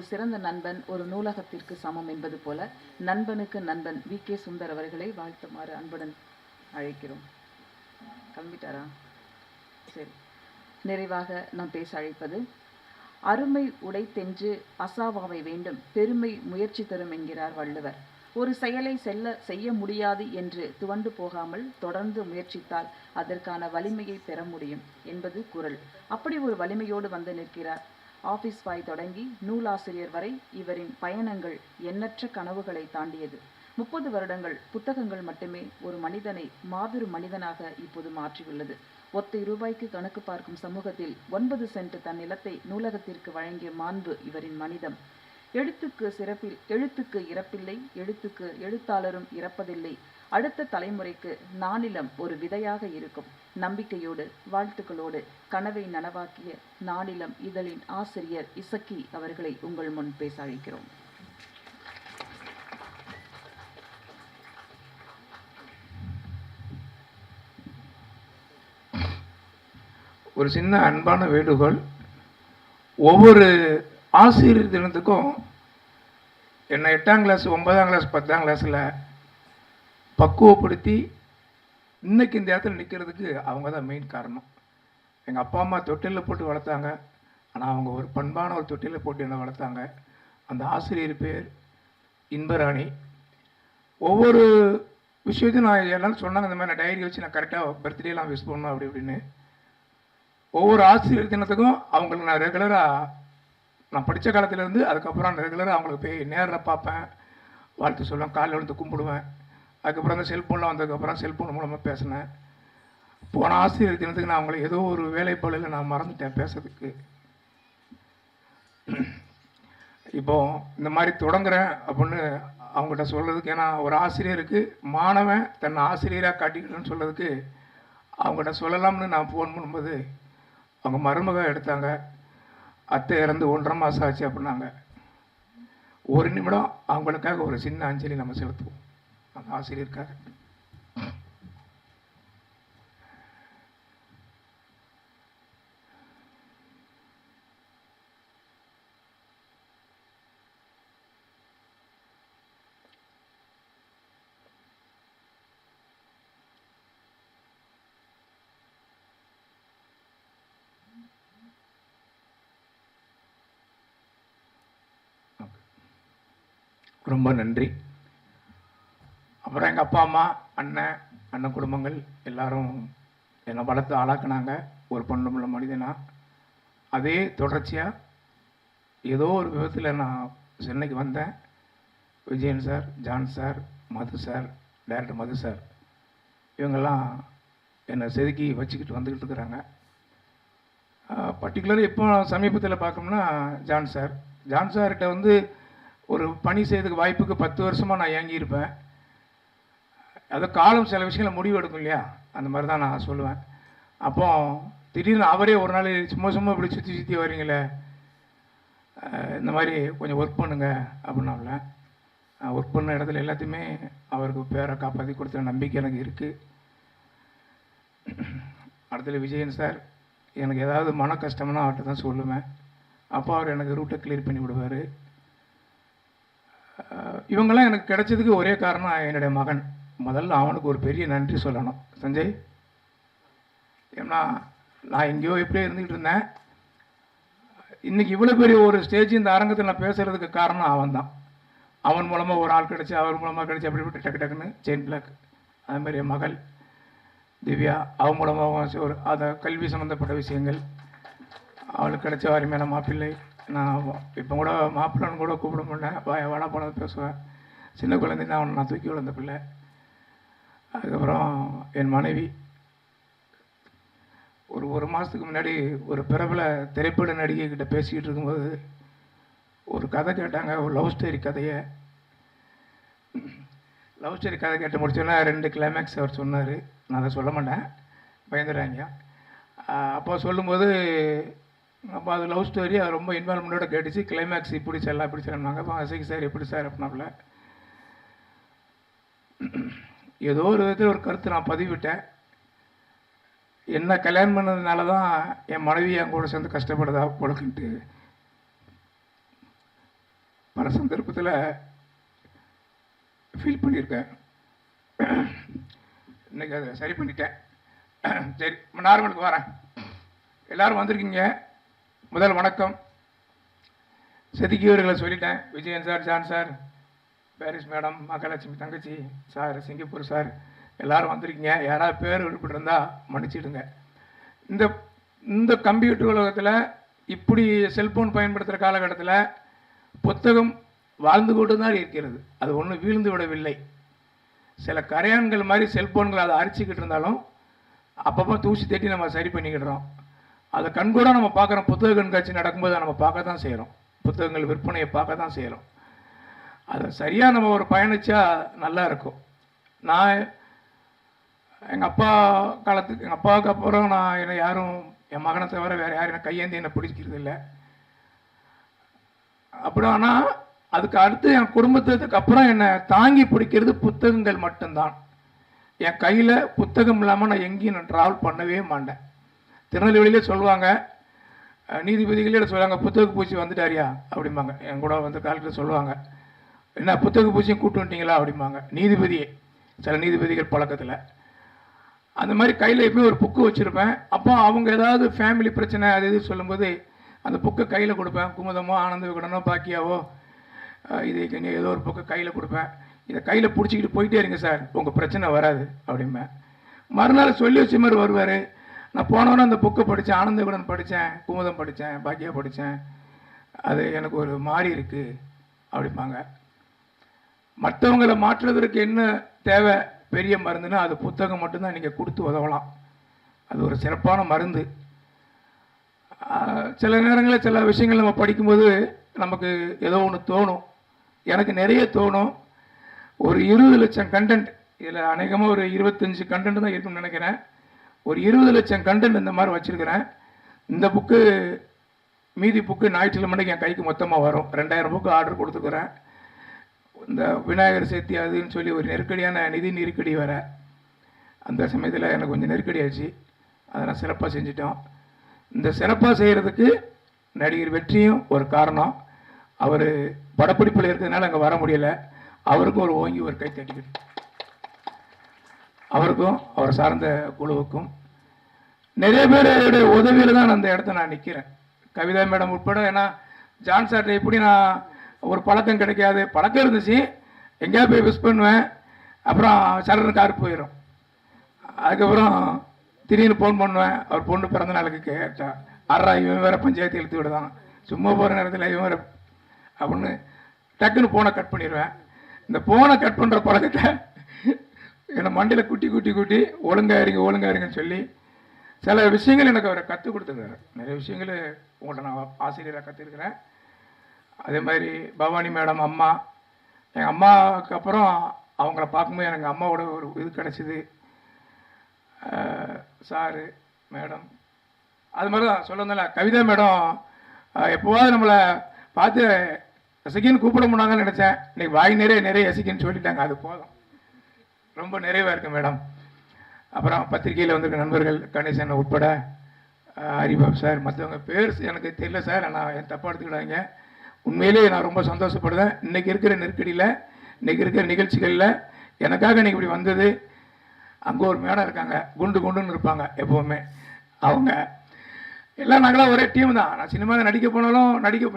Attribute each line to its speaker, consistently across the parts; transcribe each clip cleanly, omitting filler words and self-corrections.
Speaker 1: ஒரு சிறந்த நண்பன் ஒரு நூலகத்திற்கு சமம் என்பது போல நண்பனுக்கு நண்பன் வி.கே. சுந்தர் அவர்களை வாழ்த்துமாறு அன்புடன் அழைக்கிறோம். கிளம்பிட்டாரா? சரி. நிறைவாக நாம் பேச அழைப்பது, அருமை உடை தென்று அசாவாமை வேண்டும், பெருமை முயற்சி தரும் என்கிறார் வள்ளுவர். ஒரு செயலை செய்ய முடியாது என்று துவண்டு போகாமல் தொடர்ந்து முயற்சித்தால் அதற்கான வலிமையை பெற முடியும் என்பது குறள். அப்படி ஒரு வலிமையோடு வந்து நிற்கிறார். ஆபீஸ் பாய் தொடங்கி நூலாசிரியர் வரை இவரின் பயணங்கள் எண்ணற்ற கனவுகளை தாண்டியது. 30 வருடங்கள் புத்தகங்கள் மட்டுமே ஒரு மனிதனை மாபெரும் மனிதனாக இப்போது மாற்றியுள்ளது. ஒத்தை ரூபாய்க்கு கணக்கு பார்க்கும் சமூகத்தில் 9 சென்ட் தன் நிலத்தை நூலகத்திற்கு வழங்கிய மாண்பு இவரின் மனிதம். எழுத்துக்கு இறப்பில்லை, எழுத்துக்கு எழுத்தாளரும் இறப்பதில்லை. அடுத்த தலைமுறைக்கு நானிலம் ஒரு விதையாக இருக்கும். நம்பிக்கையோடு வாழ்த்துக்களோடு கனவை நனவாக்கிய நானிலம் இதழின் ஆசிரியர் இசக்கி அவர்களை உங்கள் முன் பேச அழைக்கிறோம்.
Speaker 2: ஒரு சின்ன அன்பான வேண்டுகோள், ஒவ்வொரு ஆசிரியர் தினத்துக்கும் என்னை 8ஆம் கிளாஸ் 9ஆம் கிளாஸ் 10ஆம் கிளாஸில் பக்குவப்படுத்தி இன்றைக்கி இந்த இடத்துல நிற்கிறதுக்கு அவங்க தான் மெயின் காரணம். எங்கள் அப்பா அம்மா தொட்டிலில் போட்டு வளர்த்தாங்க, ஆனால் அவங்க ஒரு பண்பான ஒரு தொட்டிலில் போட்டு என்னை வளர்த்தாங்க. அந்த ஆசிரியர் பேர் இன்பராணி. ஒவ்வொரு விஷயத்தையும் நான் எல்லாம் சொன்னாங்க, இந்த மாதிரி நான் டைரி வச்சு நான் கரெக்டாக பர்த்டேலாம் விஷ் பண்ணணும் அப்படி இப்படின்னு. ஒவ்வொரு ஆசிரியர் தினத்துக்கும் அவங்களுக்கு நான் ரெகுலராக, நான் படித்த காலத்துலேருந்து அதுக்கப்புறம் நான் ரெகுலராக அவங்களுக்கு போய் நேரில் பார்ப்பேன், வாழ்த்து சொல்லுவேன், காலையில் வந்து கும்பிடுவேன். அதுக்கப்புறம் அந்த செல்ஃபோன்லாம் வந்ததுக்கப்புறம் செல்ஃபோன் மூலமாக பேசினேன். போன ஆசிரியர் தினத்துக்கு நான் அவங்களை ஏதோ ஒரு வேலைப்பாளையில் நான் மறந்துட்டேன் பேசுறதுக்கு. இப்போது இந்த மாதிரி தொடங்குறேன் அப்படின்னு அவங்ககிட்ட சொல்கிறதுக்கு, ஏன்னா ஒரு ஆசிரியருக்கு மாணவன் தன்னை ஆசிரியராக காட்டிக்கணும்னு சொல்கிறதுக்கு அவங்ககிட்ட சொல்லலாம்னு நான் ஃபோன் பண்ணும்போது அவங்க மருமக எடுத்தாங்க. அத்தை இறந்து 1.5 மாதம் ஆச்சு அப்படின்னாங்க. ஒரு நிமிடம் அவங்களுக்காக ஒரு சின்ன அஞ்சலி நம்ம செலுத்துவோம் அந்த ஆசிரியருக்காக. ரொம்ப நன்றி. அப்புறம் எங்கள் அப்பா அம்மா, அண்ணன் குடும்பங்கள் எல்லாரும் என்னை வளர்த்து ஆளாக்குனாங்க ஒரு பொண்ணுமுள்ள மனிதனா. அதே தொடர்ச்சியாக ஏதோ ஒரு விதத்தில் நான் சென்னைக்கு வந்தேன். விஜயன் சார், ஜான் சார், மது சார், டைரக்டர் மது சார், இவங்கெல்லாம் என்னை செதுக்கி வச்சுக்கிட்டு வந்துக்கிட்டு இருக்கிறாங்க. பர்டிகுலராக இப்போ சமீபத்தில் பார்க்கணும்னா ஜான் சார்கிட்ட வந்து ஒரு பணி செய்யறதுக்கு வாய்ப்புக்கு 10 வருஷமாக நான் ஏங்கியிருப்பேன். அது காலம் சில விஷயங்களை முடிவு எடுக்கும் இல்லையா, அந்த மாதிரி தான் நான் சொல்லுவேன். அப்போ திடீர்னு அவரே ஒரு நாள் சும்மா இப்படி சுற்றி வரீங்களே, இந்த மாதிரி கொஞ்சம் ஒர்க் பண்ணுங்க அப்படின்னால ஒர்க் பண்ண இடத்துல எல்லாத்தையுமே அவருக்கு பேரை காப்பாற்றி கொடுத்த நம்பிக்கை எனக்கு இருக்குது. அடுத்தது விஜயன் சார், எனக்கு ஏதாவது மன கஷ்டம்னா அவர்கிட்ட தான் சொல்லுவேன். அப்போ அவர் எனக்கு ரூட்டை கிளியர் பண்ணி விடுவார். இவங்கெல்லாம் எனக்கு கிடைச்சதுக்கு ஒரே காரணம் என்னுடைய மகன். முதல்ல அவனுக்கு ஒரு பெரிய நன்றி சொல்லணும் சஞ்சய். ஏன்னா நான் எங்கேயோ எப்படியோ இருந்துக்கிட்டு இருந்தேன். இன்றைக்கி இவ்வளோ பெரிய ஒரு ஸ்டேஜ் இந்த அரங்கத்தில் நான் பேசுகிறதுக்கு காரணம் அவன் தான். அவன் மூலமாக ஒரு ஆள் கிடச்சி, அவர் மூலமாக கிடச்சி, அப்படி இப்படி டக்குன்னு செயின் பிளாக். அதுமாதிரி என் மகள் திவ்யா, அவன் மூலமாக ஒரு அதை கல்வி சம்மந்தப்பட்ட விஷயங்கள் அவளுக்கு கிடைச்ச அருமையான மாப்பிள்ளை. நான் இப்போ கூட மாப்பிள்ளைன்னு கூட கூப்பிட மாட்டேன், வாடா போனது பேசுவேன். சின்ன குழந்தைங்க அவனை நான் தூக்கி வளர்ந்த பிள்ளை. அதுக்கப்புறம் என் மனைவி ஒரு மாதத்துக்கு முன்னாடி ஒரு பிரபல திரைப்பட நடிகை கிட்ட பேசிக்கிட்டு இருக்கும்போது ஒரு கதை கேட்டாங்க, ஒரு லவ் ஸ்டோரி கதையை. லவ் ஸ்டோரி கதை கேட்டு முடிச்சோன்னா 2 கிளைமேக்ஸ் அவர் சொன்னார். நான் அதை சொல்ல மாட்டேன், பயந்துடுறாங்க. அப்போ சொல்லும்போது அப்போ அது லவ் ஸ்டோரி, அது ரொம்ப இன்வால்மெண்ட்டோட கேட்டுச்சு. கிளைமேக்ஸ் இப்படி செல்லாம் இப்படி செல்லாங்க. அப்போ அசைக்கு சார் எப்படி சார் அப்படின்னாப்புல. ஏதோ ஒரு விதத்தில் ஒரு கருத்து நான் பதிவிட்டேன். என்ன கல்யாணம் பண்ணதுனால தான் என் மனைவி என் கூட சேர்ந்து கஷ்டப்படுதா போலக்குன்ட்டு பல சந்தர்ப்பத்தில் ஃபீல் பண்ணியிருக்கேன். இன்னைக்கு அதை சரி பண்ணிட்டேன். சரி, நார்மலுக்கு வரேன். எல்லாரும் வந்திருக்கீங்க. முதல் வணக்கம். செதுக்கியவர்களை சொல்லிட்டேன். Vijayan sir, John sir, Paris madam, Mahalakshmi தங்கச்சி சார், சிங்கப்பூர் சார், எல்லாரும் வந்திருக்கீங்க. யாராவது பேர் விருப்பப்பட்டிருந்தா மன்னிச்சிடுங்க. இந்த இந்த கம்ப்யூட்டர் உலகத்தில் இப்படி செல்ஃபோன் பயன்படுத்துகிற காலகட்டத்தில் புத்தகம் வாழ்ந்து கொண்டு தான் இருக்கிறது. அது ஒன்றும் வீழ்ந்து விடவில்லை. சில கரையான்கள் மாதிரி செல்ஃபோன்கள் அதை அரிச்சிக்கிட்டு இருந்தாலும் அப்பப்போ தூசி தட்டி நம்ம சரி பண்ணிக்கிடுறோம். அதை கண்கூட நம்ம பார்க்குறோம். புத்தக கண்காட்சி நடக்கும்போது நம்ம பார்க்க தான் செய்கிறோம். புத்தகங்கள் விற்பனையை பார்க்க தான் செய்கிறோம். அதை சரியாக நம்ம ஒரு பயணிச்சா நல்லா இருக்கும். நான் எங்கள் அப்பாவுக்கு அப்புறம் நான் என்னை யாரும், என் மகனை தவிர வேறு யாரும் என்னை கையேந்தி என்னை பிடிக்கிறது இல்லை. அப்படி ஆனால் அதுக்கு அடுத்து என் குடும்பத்துக்கு அப்புறம் என்னை தாங்கி பிடிக்கிறது புத்தகங்கள் மட்டும்தான். என் கையில் புத்தகம் இல்லாமல் நான் எங்கேயும் நான் ட்ராவல் பண்ணவே மாட்டேன். திருநெல்வேலியிலே சொல்லுவாங்க, நீதிபதிகளே சொல்லுவாங்க, புத்தக பூச்சி வந்துட்டாரியா அப்படிம்பாங்க. என் கூட வந்து காலத்தில் சொல்லுவாங்க, என்ன புத்தக பூச்சியும் கூட்டு வந்துட்டீங்களா அப்படிம்பாங்க. நீதிபதியே, சில நீதிபதிகள் பழக்கத்தில் அந்த மாதிரி கையில் எப்பயும் ஒரு புக்கு வச்சுருப்பேன். அப்போ அவங்க ஏதாவது ஃபேமிலி பிரச்சனை அது இது சொல்லும்போது அந்த புக்கை கையில் கொடுப்பேன். குமுதமோ, ஆனந்த விகடனோ, பாக்கியாவோ, இது ஏதோ ஒரு புக்கை கையில் கொடுப்பேன். இதை கையில் பிடிச்சிக்கிட்டு போயிட்டே இருங்க சார், உங்கள் பிரச்சனை வராது அப்படிம்பேன். மறுநாள் சொல்லி வச்ச மாதிரி வருவார். நான் போனவொன்னே அந்த புக்கை படித்தேன், ஆனந்த விகடன் படித்தேன், குமுதம் படித்தேன், பாக்கியா படித்தேன், அது எனக்கு ஒரு மாறி இருக்குது அப்படிம்பாங்க. மற்றவங்களை மாற்றுவதற்கு என்ன தேவை பெரிய மருந்துன்னா அது புத்தகம் மட்டும்தான் நீங்கள் கொடுத்து உதவலாம். அது ஒரு சிறப்பான மருந்து. சில நேரங்களில் சில விஷயங்கள் நம்ம படிக்கும்போது நமக்கு ஏதோ ஒன்று தோணும். எனக்கு நிறைய தோணும். ஒரு 20 லட்சம் கண்டென்ட், இதில் அநேகமாக ஒரு 25 கண்டென்ட் தான் இருக்குன்னு நினைக்கிறேன். ஒரு 20 லட்சம் கண்டென்ட் இந்த மாதிரி வச்சுருக்கிறேன். இந்த புக்கு, மீதி புக்கு ஞாயிற்றுக்கிழமைக்கு என் கைக்கு மொத்தமாக வரும். 2000 புக்கு ஆர்டர் கொடுத்துருக்குறேன். இந்த விநாயகர் சதுர்த்தி அதுன்னு சொல்லி ஒரு நெருக்கடியான நிதி நெருக்கடி வர அந்த சமயத்தில் எனக்கு கொஞ்சம் நெருக்கடி ஆச்சு. அதை நான் சிறப்பாக செஞ்சிட்டோம். இந்த சிறப்பாக செய்கிறதுக்கு நடிகர் வெற்றியும் ஒரு காரணம். அவர் படப்பிடிப்பில் இருக்கிறதுனால அங்கே வர முடியலை. அவருக்கும் ஒரு ஓங்கி ஒரு கை தட்டிக்கிட்டு, அவருக்கும் அவர் சார்ந்த குழுவுக்கும் நிறைய பேருடைய உதவியில் தான் அந்த இடத்த நான் நிற்கிறேன். கவிதா மேடம் உட்பட. ஏன்னா ஜான் சார்ட்ட எப்படி நான் ஒரு பழக்கம் கிடைக்காது, பழக்கம் இருந்துச்சு, எங்கேயா போய் விஷ் பண்ணுவேன், அப்புறம் சடன்னு கார் போயிடும். அதுக்கப்புறம் திடீர்னு ஃபோன் பண்ணுவேன், அவர் பொண்ணு பிறந்த நாளுக்கு கேட்டா, ஆறா இவன் வேறு பஞ்சாயத்து இழுத்து விடுதான், சும்மா போகிற நேரத்தில் இவன் வேறு அப்படின்னு டக்குன்னு ஃபோனை கட் பண்ணிடுவேன். இந்த ஃபோனை கட் பண்ணுற பழக்கத்தை என்னை மண்டியில் குட்டி ஒழுங்காயிருங்கன்னு சொல்லி சில விஷயங்கள் எனக்கு அவரை கற்றுக் கொடுத்துருக்காரு. நிறைய விஷயங்கள் உங்கள்கிட்ட நான் ஆசிரியராக கற்றுருக்கிறேன். அதே மாதிரி பவானி மேடம் அம்மா, எங்கள் அம்மாவுக்கு அப்புறம் அவங்கள பார்க்கும்போது எனக்கு அம்மாவோட ஒரு இது கிடச்சிது. சாரு மேடம் அது மாதிரி தான் சொல்லுங்கள. கவிதா மேடம் எப்போவாது நம்மளை பார்த்து ரசிகன்னு கூப்பிட முடியாங்கன்னு நினச்சேன். இன்னைக்கு வாய் நிறைய ரசிகன்னு சொல்லிட்டாங்க. அது போதும், ரொம்ப நிறைவாக இருக்குது மேடம். அப்புறம் பத்திரிகையில் வந்திருக்க நண்பர்கள் கணேசன் உட்பட, ஹரிபாபு சார், மற்றவங்க பேர் எனக்கு தெரியல சார், ஆனால் என் தப்பாக எடுத்துக்கிட்டாங்க. உண்மையிலேயே நான் ரொம்ப சந்தோஷப்படுறேன். இன்றைக்கி இருக்கிற நெருக்கடியில், இன்றைக்கி இருக்கிற நிகழ்ச்சிகளில் எனக்காக இன்றைக்கி இப்படி வந்தது. அங்கே ஒரு மேடம் இருக்காங்க, குண்டுன்னு இருப்பாங்க எப்போவுமே. அவங்க எல்லாம் நாங்களாம் ஒரே டீம் தான். நான் சினிமாவில் நடிக்க போனாலும்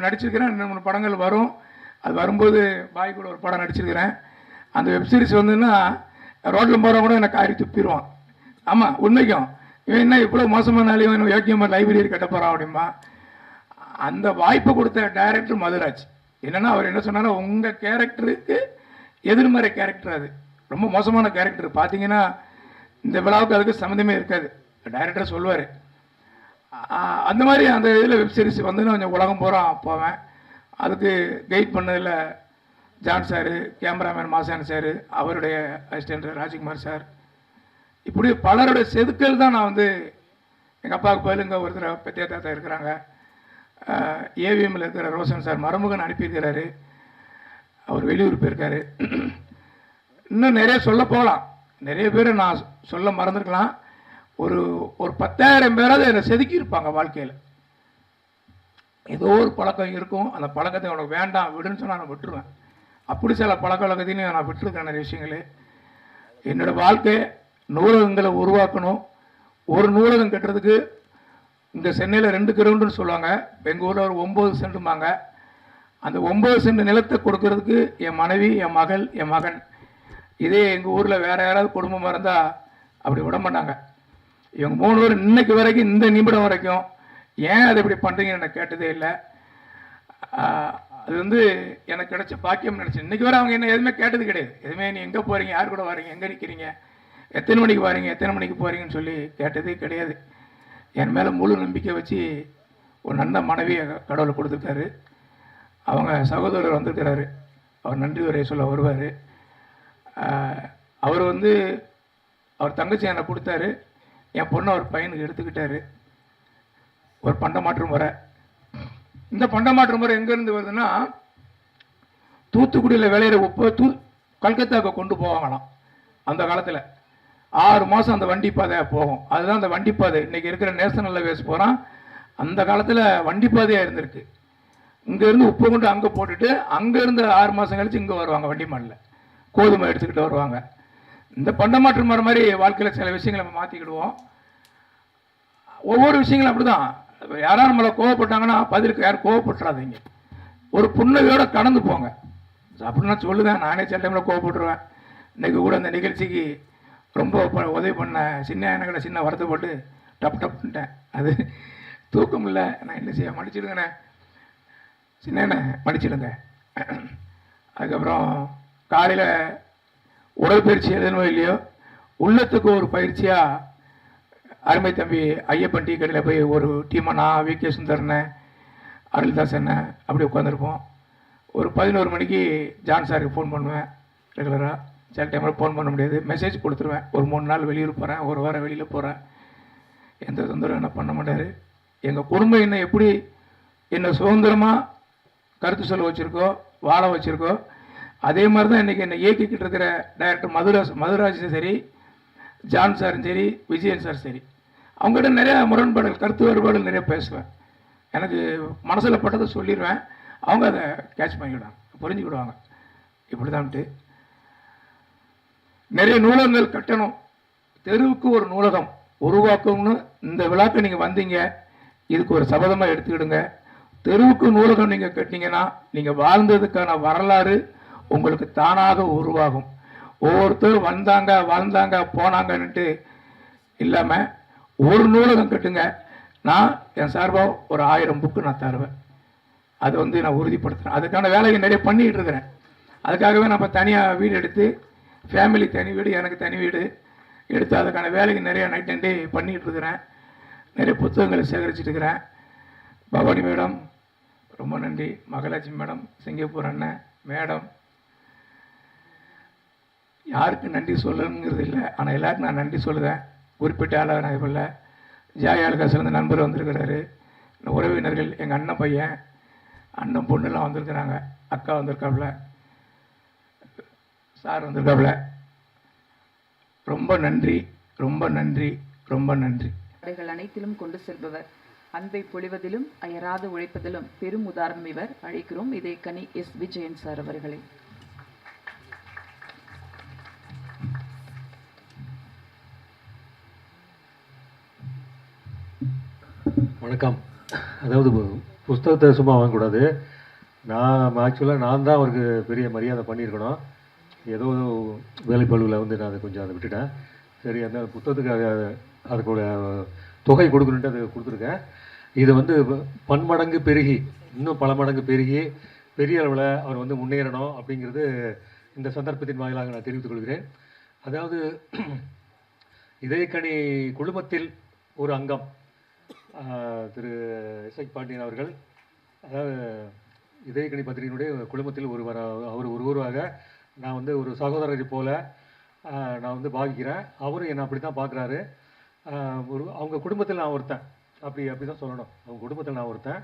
Speaker 2: நடிச்சிருக்கிறேன். 2-3 படங்கள் வரும். அது வரும்போது பாய் கூட ஒரு படம் நடிச்சிருக்கிறேன். அந்த வெப்சீரிஸ் வந்துன்னா ரோட்டில் போகிறவங்க கூட எனக்கு காரி துப்பிடுவான். ஆமாம், உண்மைக்கும் இவன் என்ன இவ்வளோ மோசமான நாளையும் இன்னும் யோக்கியமாக லைப்ரரி கட்ட போகிறான் அப்படின்பா. அந்த வாய்ப்பை கொடுத்த டைரக்டர் மதுராஜ். என்னென்னா அவர் என்ன சொன்னாலும், உங்கள் கேரக்டருக்கு எதிர்மறை கேரக்டர், அது ரொம்ப மோசமான கேரக்டர், பார்த்தீங்கன்னா இந்த விழாவுக்கு அதுக்கு சம்மந்தமே இருக்காது, டைரக்டர் சொல்லுவார். அந்த மாதிரி அந்த இதில் வெப்சீரிஸ் வந்து நான் கொஞ்சம் உலகம் போவேன். அதுக்கு கைட் பண்ணதில் John sir, cameraman Masan sir, அவருடைய அசிஸ்டன்ட் ராஜ்குமார் சார், இப்படி பலருடைய செதுக்கல் தான் நான் வந்து எங்கள் அப்பாவுக்கு பதிலுங்க ஒருத்தர் பெத்தியா தாத்தா இருக்கிறாங்க, ஏவிஎம்மில் இருக்கிற ரோஷன் சார் மருமகன் அனுப்பியிருக்கிறாரு, அவர் வெளியூர் போயிருக்காரு. இன்னும் நிறைய சொல்ல போகலாம், நிறைய பேர் நான் சொல்ல மறந்துருக்கலாம். ஒரு 10,000 பேராவது என்னை செதுக்கியிருப்பாங்க வாழ்க்கையில். ஏதோ ஒரு பழக்கம் இருக்கும், அந்த பழக்கத்தை உனக்கு வேண்டாம் விடுன்னு சொன்னால் நான் விட்டுருவேன். அப்படி சில பழக்க வழக்கத்தையும் நான் விட்டுருக்கேன் நிறைய விஷயங்களே. என்னோடய வாழ்க்கை நூலகங்களை உருவாக்கணும். ஒரு நூலகம் கட்டுறதுக்கு இந்த சென்னையில் 2 கிரவுண்டுன்னு சொல்லுவாங்க, எங்கள் ஊரில் ஒரு 9 சென்ட்டுமாங்க. அந்த 9 சென்ட் நிலத்தை கொடுக்கறதுக்கு என் மனைவி, என் மகள், என் மகன். இதே எங்கள் ஊரில் வேறு யாராவது குடும்பமாக இருந்தால் அப்படி விட மாட்டாங்க. இவங்க 3 பேர் இன்னைக்கு வரைக்கும், இந்த நிமிடம் வரைக்கும் ஏன் அதை இப்படி பண்ணுறீங்கன்னு எனக்கு கேட்டதே இல்லை. அது வந்து எனக்கு கிடைச்ச பாக்கியம் நினச்சேன். இன்றைக்கி வரை அவங்க என்ன எதுவுமே கேட்டது கிடையாது. எதுவுமே நீ எங்கே போகிறீங்க, யார் கூட வரீங்க, எங்கே நிற்கிறீங்க, எத்தனை மணிக்கு வரீங்க, எத்தனை மணிக்கு போகிறீங்கன்னு சொல்லி கேட்டதே கிடையாது. என் மேலே முழு நம்பிக்கை வச்சு ஒரு நல்ல மனைவியை கடவுளை கொடுத்துருக்காரு. அவங்க சகோதரர் வந்திருக்கிறாரு, அவர் நன்றி உரை சொல்ல வருவார். அவர் வந்து அவர் தங்கச்சி என்னை கொடுத்தாரு, என் பொண்ணை அவர் பையனுக்கு எடுத்துக்கிட்டாரு. ஒரு பண்டமாற்று முறை. இந்த பண்டமாற்று முறை எங்கேருந்து வருதுன்னா, தூத்துக்குடியில் விளையிற உப்பை கல்கத்தாவுக்கு கொண்டு போவாங்களாம். அந்த காலத்தில் 6 மாதம் அந்த வண்டிப்பாதை போகும். அதுதான் அந்த வண்டிப்பாதை. இன்றைக்கி இருக்கிற நேஷனல் ஹைவேஸ் போகிறான். அந்த காலத்தில் வண்டிப்பாதையாக இருந்திருக்கு. இங்கேருந்து உப்பை கொண்டு அங்கே போட்டுட்டு அங்கேருந்து 6 மாதம் கழிச்சு இங்கே வருவாங்க. வண்டி மாடலில் கோதுமை எடுத்துக்கிட்டு வருவாங்க. இந்த பண்டமாற்று முறை மாதிரி வாழ்க்கையில் சில விஷயங்களை நம்ம மாற்றிக்கிடுவோம். ஒவ்வொரு விஷயங்களும் அப்படி தான். யாராவது நம்மளை கோவப்பட்டாங்கன்னா பதிலுக்கு யாரும் கோவப்பட்டுறாதீங்க, ஒரு புன்னகையோடு கடந்து போங்க அப்படின்னு நான் சொல்லுவேன். நானே சில டைமில் கோவப்பட்டுருவேன். இன்றைக்கி கூட அந்த நிகழ்ச்சிக்கு ரொம்ப உதவி பண்ண சின்ன எனக்கிட்ட சின்ன வருத்தப்பட்டு டப்புன்ட்டேன். அது தூக்கம் இல்லை, நான் என்ன செய்ய, மன்னிச்சிடுங்கண்ணே, சின்ன மன்னிச்சிடுங்க. அதுக்கப்புறம் காலையில் உடற்பயிற்சி எழுதணும் இல்லையோ, உள்ளத்துக்கு ஒரு பயிற்சியாக அருமை தம்பி ஐயப்பன் டீ கடையில் போய் ஒரு டீமாக நான், வி கே சுந்தரனை, அருள்தாஸ் என்ன அப்படி உட்காந்துருப்போம். ஒரு 11 மணிக்கு ஜான் சாருக்கு ஃபோன் பண்ணுவேன் ரெகுலராக. சில டைமில் ஃபோன் பண்ண முடியாது, மெசேஜ் கொடுத்துருவேன். ஒரு 3 நாள் வெளியூர் போகிறேன், ஒரு வாரம் வெளியில் போகிறேன், எந்த தொந்தரவும் என்ன பண்ண மாட்டார். எங்கள் குடும்பம் என்ன எப்படி என்னை சுதந்திரமாக கருத்து சொல்ல வச்சுருக்கோ, வாழ வச்சுருக்கோ, அதே மாதிரி தான் இன்றைக்கி என்னை இயக்கிக்கிட்டு இருக்கிற டைரக்டர் மதுராஜும் சரி, ஜான் சாரும் சரி, விஜயன் சார் சரி. அவங்ககிட்ட நிறையா முரண்பாடுகள், கருத்து வேறுபாடுகள் நிறைய பேசுவேன். எனக்கு மனசில் பட்டதை சொல்லிடுவேன், அவங்க அதை கேட்ச் பண்ணிவிடுவாங்க, புரிஞ்சுக்கிடுவாங்க. இப்படி தான்ட்டு நிறைய நூலகங்கள் கட்டணும். தெருவுக்கு ஒரு நூலகம் உருவாக்கணும்னு இந்த விழாக்கு நீங்கள் வந்தீங்க, இதுக்கு ஒரு சபதமாக எடுத்துக்கிடுங்க. தெருவுக்கு நூலகம் நீங்கள் கட்டினீங்கன்னா நீங்கள் வாழ்ந்ததுக்கான வரலாறு உங்களுக்கு தானாக உருவாகும். ஒவ்வொருத்தரும் வந்தாங்க வாழ்ந்தாங்க போனாங்கன்னுட்டு இல்லாமல் ஒரு நூலகம் கட்டுங்க. நான் என் சார்பாக ஒரு 1000 புக்கு நான் தருவேன். அதை வந்து நான் உறுதிப்படுத்துகிறேன். அதுக்கான வேலையை நிறைய பண்ணிக்கிட்டு இருக்கிறேன். அதுக்காகவே நான் இப்போ தனியாக வீடு எடுத்து, ஃபேமிலி தனி வீடு, எனக்கு தனி வீடு எடுத்து அதுக்கான வேலைக்கு நிறைய நைட் அண்ட் டே பண்ணிக்கிட்டு இருக்கிறேன். நிறைய புத்தகங்களை சேகரிச்சுட்டு இருக்கிறேன். பவானி மேடம் ரொம்ப நன்றி, மகாலட்சுமி மேடம், சிங்கப்பூர் அண்ணன் மேடம், யாருக்கு நன்றி சொல்லணுங்கிறது இல்லை, ஆனால் எல்லாருக்கும் நான் நன்றி சொல்லுவேன். குறிப்பிட்ட ஆளாக நான் இப்போ ஜாயாளுக்கா சிறந்த நண்பர் வந்திருக்கிறாரு. உறவினர்கள், எங்கள் அண்ணன் பையன், அண்ணன் பொண்ணுலாம் வந்திருக்கிறாங்க, அக்கா வந்திருக்காப்புல, சார் வந்திருக்காப்புல. ரொம்ப நன்றி, ரொம்ப நன்றி, ரொம்ப நன்றி.
Speaker 1: அனைத்திலும் கொண்டு செல்பவர், அன்பை பொழிவதிலும் அயராது உழைப்பதிலும் பெரும் உதாரணம் இவர். அழைக்கிறோம் இதே கனி எஸ் விஜயன் சார் அவர்களை.
Speaker 3: வணக்கம். அதாவது புஸ்தகத்தை சும்மா வாங்கக்கூடாது. ஆக்சுவலாக நான் தான் அவருக்கு பெரிய மரியாதை பண்ணியிருக்கணும். ஏதோ வேலைப்பழுவில் வந்து நான் அதை கொஞ்சம் அதை விட்டுட்டேன். சரி, அந்த புத்தகத்துக்கு அதுக்கூட தொகை கொடுக்கணுன்ட்டு அதை கொடுத்துருக்கேன். இது வந்து பன்மடங்கு பெருகி, இன்னும் பல மடங்கு பெருகி பெரிய அளவில் அவர் வந்து முன்னேறணும் அப்படிங்கிறது இந்த சந்தர்ப்பத்தின் வாயிலாக நான் தெரிவித்துக் கொள்கிறேன். அதாவது இதயக்கனி குழுமத்தில் ஒரு அங்கம் திரு எஸ்.ஐ. பாண்டியன் அவர்கள், அதாவது இதயக்கனி பத்திரிகையினுடைய குழுமத்தில் அவர் ஒருவராக நான் வந்து ஒரு சகோதரரை போல நான் வந்து பாவிக்கிறேன். அவரும் என்னை அப்படி தான் பார்க்குறாரு. அவங்க குடும்பத்தில் நான் ஒருத்தன், அப்படி தான் சொல்லணும். அவங்க குடும்பத்தில் நான் ஒருத்தன்.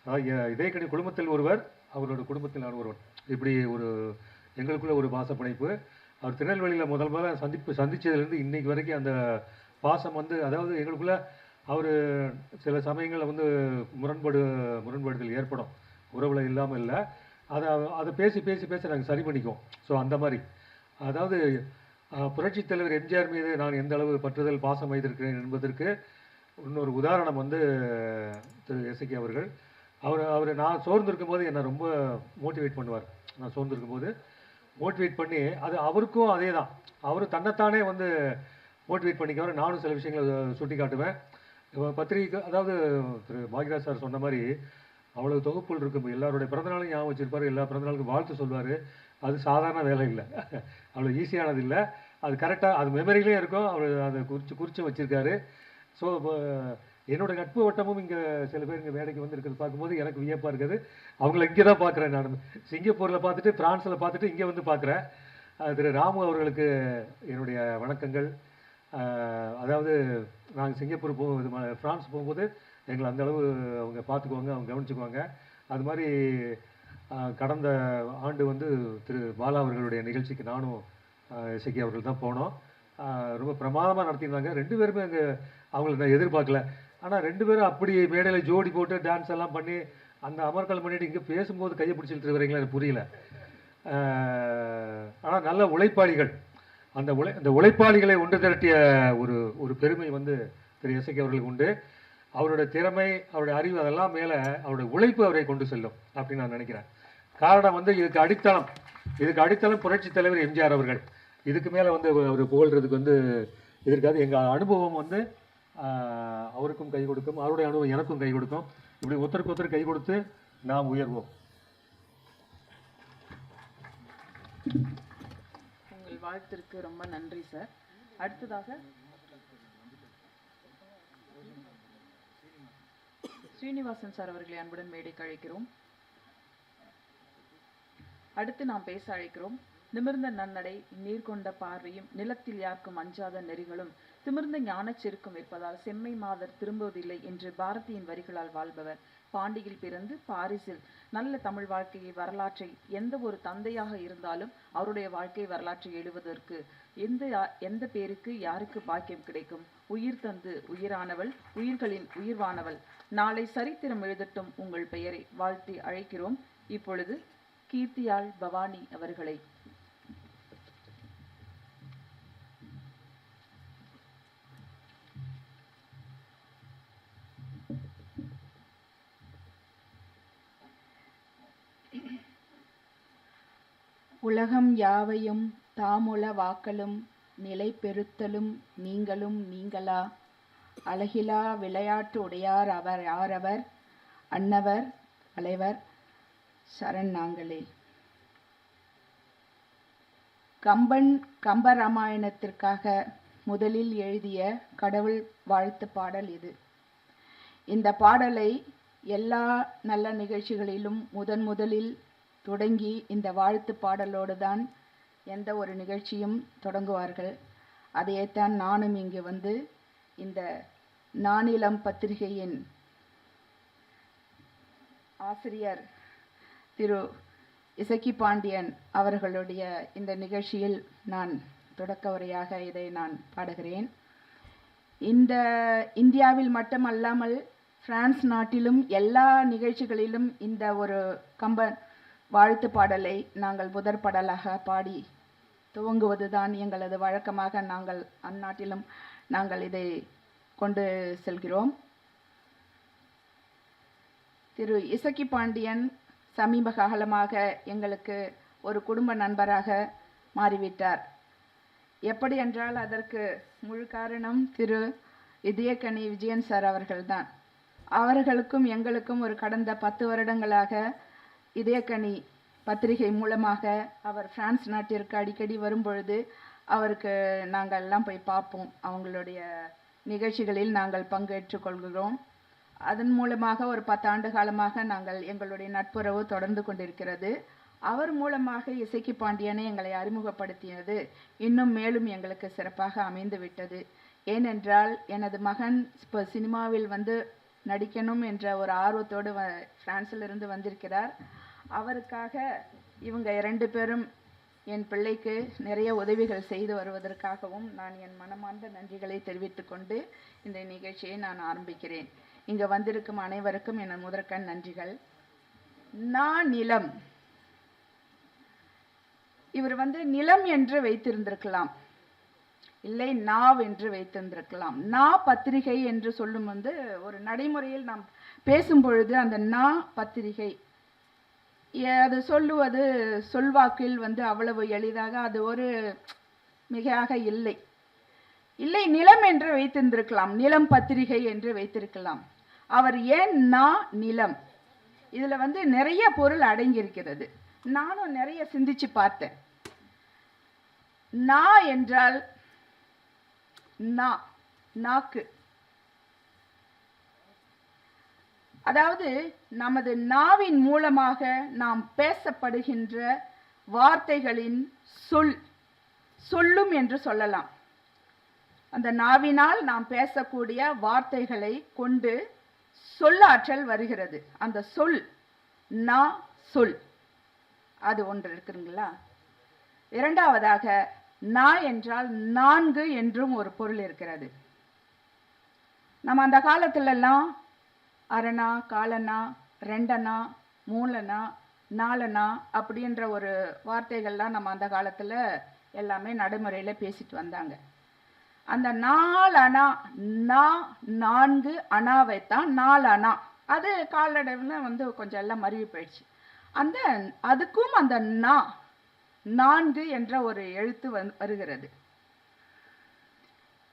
Speaker 3: அதாவது இதயக்கனி குழுமத்தில் ஒருவர், அவரோட குடும்பத்தில் நான் ஒருவர். இப்படி ஒரு எங்களுக்குள்ள ஒரு பாச பிணைப்பு. அவர் திருநெல்வேலியில் முதல் சந்திச்சதுலேருந்து இன்னைக்கு வரைக்கும் அந்த பாசம் வந்து, அதாவது எங்களுக்குள்ள அவர் சில சமயங்களில் வந்து முரண்பாடுகள் ஏற்படும், உறவில் இல்லாமல் இல்லை. அதை அதை பேசி பேசி பேசி நாங்கள் சரி பண்ணிக்குவோம். ஸோ அந்த மாதிரி அதாவது புரட்சித் தலைவர் எம்ஜிஆர் மீது நான் எந்த அளவு பற்றுதல் பாசம் வைத்திருக்கிறேன் என்பதற்கு இன்னொரு உதாரணம் வந்து திரு இசக்கி அவர்கள். அவர் நான் சோர்ந்திருக்கும் போது என்னை ரொம்ப மோட்டிவேட் பண்ணுவார். நான் சோர்ந்திருக்கும் போது மோட்டிவேட் பண்ணி, அது அவருக்கும் அதே தான், அவர் தன்னைத்தானே வந்து மோட்டிவேட் பண்ணிக்குவார். நானும் சில விஷயங்களை சுட்டி காட்டுவேன். பத்திரிகை அதாவது திரு பாக்யராஜ் சார் சொன்ன மாதிரி அவ்வளவு தொகுப்புகள் இருக்கும். எல்லாருடைய பிறந்தநாளும் ஞாபகம் வச்சிருப்பார், எல்லா பிறந்தநாளுக்கும் வாழ்த்து சொல்வார். அது சாதாரண வேலை இல்லை, அவ்வளோ ஈஸியானது இல்லை. அது கரெக்டாக அது மெமரியிலே இருக்கும். அவர் அதை குறித்து வச்சுருக்காரு. ஸோ என்னோடய நட்பு வட்டமும் இங்கே சில பேர் இங்கே வேலைக்கு வந்து இருக்கிறது பார்க்கும்போது எனக்கு வியப்பாக இருக்குது. அவங்கள இங்கே தான் பார்க்குறேன். நான் சிங்கப்பூரில் பார்த்துட்டு, ஃப்ரான்ஸில் பார்த்துட்டு, இங்கே வந்து பார்க்குறேன். திரு ராமு அவர்களுக்கு என்னுடைய வணக்கங்கள். அதாவது நாங்கள் சிங்கப்பூர் ஃப்ரான்ஸ் போகும்போது எங்களை அந்தளவு அவங்க பார்த்துக்குவாங்க, அவங்க கவனிச்சுக்குவாங்க. அது மாதிரி கடந்த ஆண்டு வந்து திரு பாலா அவர்களுடைய நிகழ்ச்சிக்கு நானும் இசக்கி அவர்கள் தான் போனோம். ரொம்ப பிரமாதமாக நடத்தியிருந்தாங்க. 2 பேருமே அங்கே அவங்கள நான் எதிர்பார்க்கல. ஆனால் 2 பேரும் அப்படி மேடையில் ஜோடி போட்டு டான்ஸ் எல்லாம் பண்ணி அந்த அமர்க்கல் பண்ணிட்டு இங்கே பேசும்போது கையை பிடிச்சிட்டு வரீங்களா எனக்கு புரியல. ஆனால் நல்ல உழைப்பாளிகள். அந்த உழைப்பாளிகளை ஒன்று திரட்டிய ஒரு பெருமை வந்து திரு இசக்கி அவர்களுக்கு உண்டு. அவருடைய திறமை, அவருடைய அறிவு, அதெல்லாம் மேலே அவருடைய உழைப்பு அவரை கொண்டு செல்லும் அப்படின்னு நான் நினைக்கிறேன். காரணம் வந்து இதுக்கு அடித்தளம் புரட்சித் தலைவர் எம்ஜிஆர் அவர்கள். இதுக்கு மேலே வந்து அவர் புகழ்கிறதுக்கு வந்து இதற்காக எங்கள் அனுபவம் வந்து அவருக்கும் கை கொடுக்கும், அவருடைய அனுபவம் எனக்கும் கை கொடுக்கும். இப்படி ஒருத்தருக்கு ஒருத்தர் கை கொடுத்து நாம் உயர்வோம்.
Speaker 1: உங்கள் வாழ்த்திற்கு ரொம்ப நன்றி சார். அடுத்ததாக ஸ்ரீனிவாசன் சார் அவர்களை அன்புடன் மேடைக்கு அழைக்கிறோம். அடுத்து நாம் பேச அழைக்கிறோம். நிமிர்ந்த நன்னடை, நீர்கொண்ட பார்வையும், நிலத்தில் யாருக்கும் அஞ்சாத நெறிகளும், திமிர்ந்த ஞானச் செருக்கும் இருப்பதால் செம்மை மாதர் திரும்புவதில்லை என்று பாரதியின் வரிகளால் வாழ்பவர். பாண்டியில் பிறந்து பாரிஸில் நல்ல தமிழ் வாழ்க்கையை வரலாற்றை எந்த ஒரு தந்தையாக இருந்தாலும் அவருடைய வாழ்க்கை வரலாற்றை எழுவதற்கு எந்த பேருக்கு யாருக்கு பாக்கியம் கிடைக்கும்? உயிர் தந்து உயிரானவள், உயிர்களின் உயிர்வானவள். நாளை சரித்திரம் எழுதட்டும் உங்கள் பெயரை வாழ்த்தி அழைக்கிறோம். இப்பொழுது கீர்த்தியாள் பவானி அவர்களை.
Speaker 4: உலகம் யாவையும் தாமுல வாக்களும் நிலை பெறுத்தலும் நீங்களும் நீங்களா, அழகிலா விளையாட்டு உடையார் அவர் யாரவர், அன்னவர் அலைவர் சரண் நாங்களே. கம்பராமாயணத்திற்காக முதலில் எழுதிய கடவுள் வாழ்த்து பாடல் இது. இந்த பாடலை எல்லா நல்ல நிகழ்ச்சிகளிலும் முதலில் தொடங்கி இந்த வாழ்த்து பாடலோடு தான் எந்த ஒரு நிகழ்ச்சியும் தொடங்குவார்கள். அதையேத்தான் நானும் இங்கு வந்து இந்த நானிலம் பத்திரிகையின் ஆசிரியர் திரு இசக்கி பாண்டியன் அவர்களுடைய இந்த நிகழ்ச்சியில் நான் தொடக்க உரையாக இதை நான் பாடுகிறேன். இந்த இந்தியாவில் மட்டுமல்லாமல் பிரான்ஸ் நாட்டிலும் எல்லா நிகழ்ச்சிகளிலும் இந்த ஒரு கம்பன் வாழ்த்து பாடலை நாங்கள் முதற் பாடலாக பாடி துவங்குவதுதான் எங்களது வழக்கமாக நாங்கள் அந்நாட்டிலும் நாங்கள் இதை கொண்டு செல்கிறோம். திரு இசக்கி பாண்டியன் சமீப காலமாக எங்களுக்கு ஒரு குடும்ப நண்பராக மாறிவிட்டார். எப்படி என்றால் அதற்கு முழு காரணம் திரு இதயக்கனி விஜயன் சார் அவர்கள்தான். அவர்களுக்கும் எங்களுக்கும் ஒரு கடந்த 10 வருடங்களாக இதயக்கனி பத்திரிகை மூலமாக அவர் பிரான்ஸ் நாட்டிற்கு அடிக்கடி வரும்பொழுது அவருக்கு நாங்கள் எல்லாம் போய் பார்ப்போம். அவங்களுடைய நிகழ்ச்சிகளில் நாங்கள் பங்கேற்று கொள்கிறோம். அதன் மூலமாக ஒரு 10 ஆண்டு காலமாக நாங்கள் எங்களுடைய நட்புறவு தொடர்ந்து கொண்டிருக்கிறது. அவர் மூலமாக இசக்கி பாண்டியனை எங்களை அறிமுகப்படுத்தியது இன்னும் மேலும் எங்களுக்கு சிறப்பாக அமைந்து விட்டது. ஏனென்றால் எனது மகன் இப்போ சினிமாவில் வந்து நடிக்கணும் என்ற ஒரு ஆர்வத்தோடு பிரான்சிலிருந்து வந்திருக்கிறார். அவருக்காக இவங்க 2 பேரும் என் பிள்ளைக்கு நிறைய உதவிகள் செய்து வருவதற்காகவும் நான் என் மனமார்ந்த நன்றிகளை தெரிவித்துக்கொண்டு இந்த நிகழ்ச்சியை நான் ஆரம்பிக்கிறேன். இங்கே வந்திருக்கும் அனைவருக்கும் என் முதற்கண் நன்றிகள். நிலம், இவர் நிலம் என்று வைத்திருந்திருக்கலாம், இல்லை நாவ் என்று வைத்திருந்திருக்கலாம். பத்திரிகை என்று சொல்லும் ஒரு நடைமுறையில் நாம் பேசும் பொழுது அந்த பத்திரிகை அது சொல்லுவது சொல்வாக்கில் அவ்வளவு எளிதாக அது ஒரு மிகையாக இல்லை. நிலம் என்று வைத்திருந்திருக்கலாம், நிலம் பத்திரிகை என்று வைத்திருக்கலாம். அவர் ஏன் நிலம், இதுல நிறைய பொருள் அடங்கியிருக்கிறது. நானும் நிறைய சிந்திச்சு பார்த்தேன். என்றால் நாக்கு, அதாவது நமது நாவின் மூலமாக நாம் பேசப்படுகின்ற வார்த்தைகளின் சொல்லும் என்று சொல்லலாம். அந்த நாவினால் நாம் பேசக்கூடிய வார்த்தைகளை கொண்டு சொல்லாற்றல் வருகிறது. அந்த சொல் அது ஒன்று இருக்குங்களா. இரண்டாவதாக என்றால் 4 என்றும் ஒரு பொருள் இருக்கிறது. நம்ம அந்த காலத்திலெல்லாம் அரணா, காலனா, ரெண்டனா, மூலனா, நாலனா அப்படின்ற ஒரு வார்த்தைகள்லாம் நம்ம அந்த காலத்தில் எல்லாமே நடைமுறையில் பேசிட்டு வந்தாங்க. அந்த 4 அணா, 4 அணாவைத்தான் 4 அணா, அது காலடைவில் கொஞ்சம் எல்லாம் மருவி போயிடுச்சு. அதுக்கும் அந்த 4 என்ற ஒரு எழுத்து வருகிறது.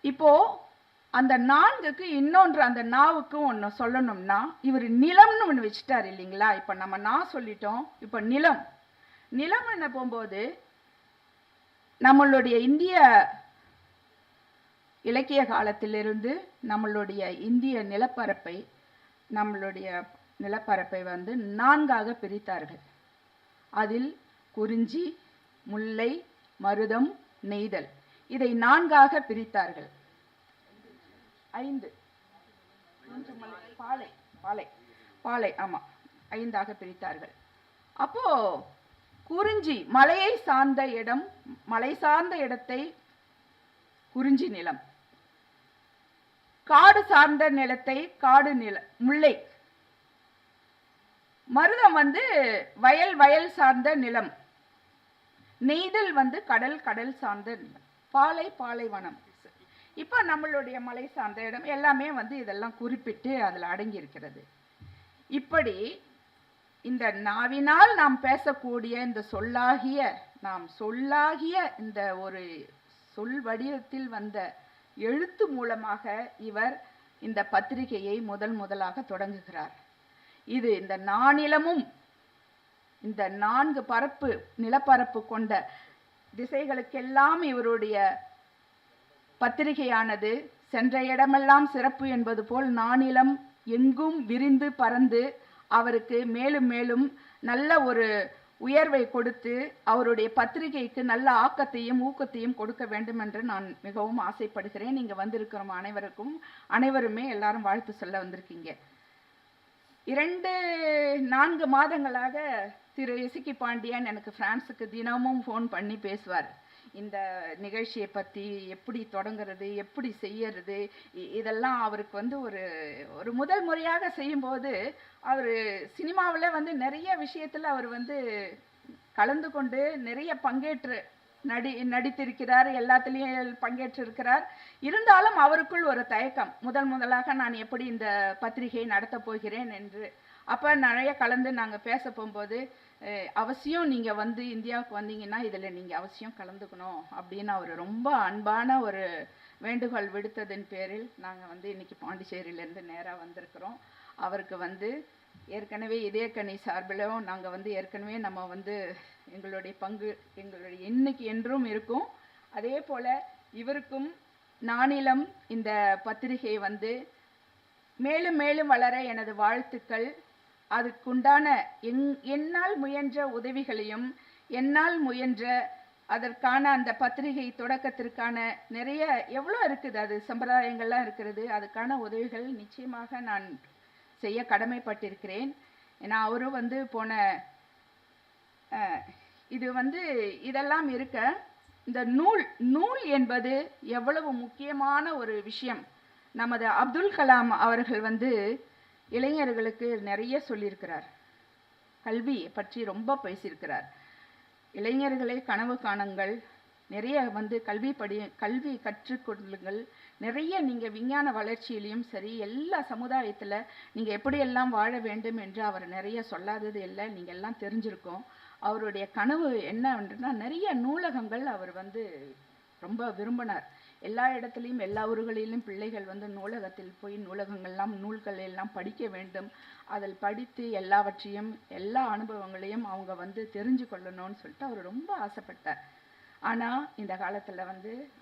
Speaker 4: இப்போ அந்த 4க்கு இன்னொன்று, அந்த நாவுக்கும் ஒன்று சொல்லணும்னா, இவர் நிலம்னு ஒன்று வச்சுட்டார் இல்லைங்களா. இப்போ நம்ம சொல்லிட்டோம். இப்போ நிலம் என்ன போகும்போது நம்மளுடைய இந்திய இலக்கிய காலத்திலிருந்து நம்மளுடைய இந்திய நிலப்பரப்பை 4ஆக பிரித்தார்கள். அதில் குறிஞ்சி, முல்லை, மருதம், நெய்தல், இதை 4ஆக பிரித்தார்கள். 5 பாலை, ஆமா, 5ஆக பிரித்தார்கள். அப்போ குறிஞ்சி, மலையை சார்ந்த இடம், மலை சார்ந்த இடத்தை குறிஞ்சி நிலம், காடு சார்ந்த நிலத்தை காடு முல்லை, மருதம் வயல் சார்ந்த நிலம், நெய்தல் கடல் சார்ந்த நிலம், பாலைவனம். இப்போ நம்மளுடைய மலை சார்ந்த இடம் எல்லாமே இதெல்லாம் குறிப்பிட்டு அதில் அடங்கி இருக்கிறது. இப்படி இந்த நாவினால் நாம் பேசக்கூடிய இந்த சொல்லாகிய இந்த ஒரு சொல் வடிவத்தில் வந்த எழுத்து மூலமாக இவர் இந்த பத்திரிகையை முதலாக தொடங்குகிறார். இது இந்த நானிலமும் இந்த 4 நிலப்பரப்பு கொண்ட திசைகளுக்கெல்லாம் இவருடைய பத்திரிகையானது சென்ற இடமெல்லாம் சிறப்பு என்பது போல் நானிலம் எங்கும் விரிந்து பறந்து அவருக்கு மேலும் மேலும் நல்ல ஒரு உயர்வை கொடுத்து அவருடைய பத்திரிகைக்கு நல்ல ஆக்கத்தையும் ஊக்கத்தையும் கொடுக்க வேண்டும் என்று நான் மிகவும் ஆசைப்படுகிறேன். இங்கே வந்திருக்கிற அனைவருமே எல்லாரும் வாழ்த்து சொல்ல வந்திருக்கீங்க. 2-4 மாதங்களாக திரு இசக்கி பாண்டியன் எனக்கு பிரான்ஸுக்கு தினமும் ஃபோன் பண்ணி பேசுவார். இந்த நிகழ்ச்சியை பற்றி எப்படி தொடங்குறது, எப்படி செய்யறது, இதெல்லாம் அவருக்கு ஒரு முதல் முறையாக செய்யும்போது அவர் சினிமாவில் நிறைய விஷயத்தில் அவர் கலந்து கொண்டு நிறைய பங்கேற்று நடித்திருக்கிறார், எல்லாத்துலேயும் பங்கேற்றிருக்கிறார். இருந்தாலும் அவருக்குள் ஒரு தயக்கம், முதலாக நான் எப்படி இந்த பத்திரிகையை நடத்தப் போகிறேன் என்று. அப்போ நிறைய கலந்து நாங்கள் பேச போகும்போது, அவசியம் நீங்கள் இந்தியாவுக்கு வந்தீங்கன்னா இதில் நீங்கள் அவசியம் கலந்துக்கணும் அப்படின்னு அவர் ரொம்ப அன்பான ஒரு வேண்டுகோள் விடுத்ததின் பேரில் நாங்கள் இன்னைக்கு பாண்டிச்சேரியிலேருந்து நேராக வந்திருக்கிறோம். அவருக்கு ஏற்கனவே இதயக்கனி சார்பிலும் நாங்கள் ஏற்கனவே நம்ம எங்களுடைய பங்கு எங்களுடைய இன்னைக்கு என்றும் இருக்கும். அதே போல் இவருக்கும் நானிலம் இந்த பத்திரிகை மேலும் மேலும் வளர எனது வாழ்த்துக்கள். அதுக்குண்டான என்னால் முயன்ற உதவிகளையும் என்னால் முயன்ற அதற்கான அந்த பத்திரிகை தொடக்கத்திற்கான நிறைய எவ்வளோ இருக்குது, அது சம்பிரதாயங்கள்லாம் இருக்கிறது, அதுக்கான உதவிகள் நிச்சயமாக நான் செய்ய கடமைப்பட்டிருக்கிறேன். ஏன்னா அவரும் போன இது இதெல்லாம் இருக்க, இந்த நூல் என்பது எவ்வளவு முக்கியமான ஒரு விஷயம். நமது அப்துல் கலாம் அவர்கள் இளைஞர்களுக்கு நிறைய சொல்லியிருக்கிறார். கல்வி பற்றி ரொம்ப பேசியிருக்கிறார். இளைஞர்களே கனவு காணுங்கள், நிறைய கல்வி கற்றுக்கொள்ளுங்கள், நிறைய நீங்கள் விஞ்ஞான வளர்ச்சியிலையும் சரி எல்லா சமுதாயத்தில் நீங்கள் எப்படியெல்லாம் வாழ வேண்டும் என்று அவர் நிறைய சொல்லாதது இல்லை, நீங்கள் எல்லாம் தெரிஞ்சிருக்கோம். அவருடைய கனவு என்னன்னா, நிறைய நூலகங்கள் அவர் ரொம்ப விரும்பினார். எல்லா இடத்துலையும் எல்லா ஊர்களிலும் பிள்ளைகள் நூலகத்தில் போய் நூல்கள் எல்லாம் படிக்க வேண்டும், அதில் படித்து எல்லாவற்றையும் எல்லா அனுபவங்களையும் அவங்க தெரிஞ்சு கொள்ளணும்னு சொல்லிட்டு அவர் ரொம்ப ஆசைப்பட்டார். ஆனால் இந்த காலத்தில்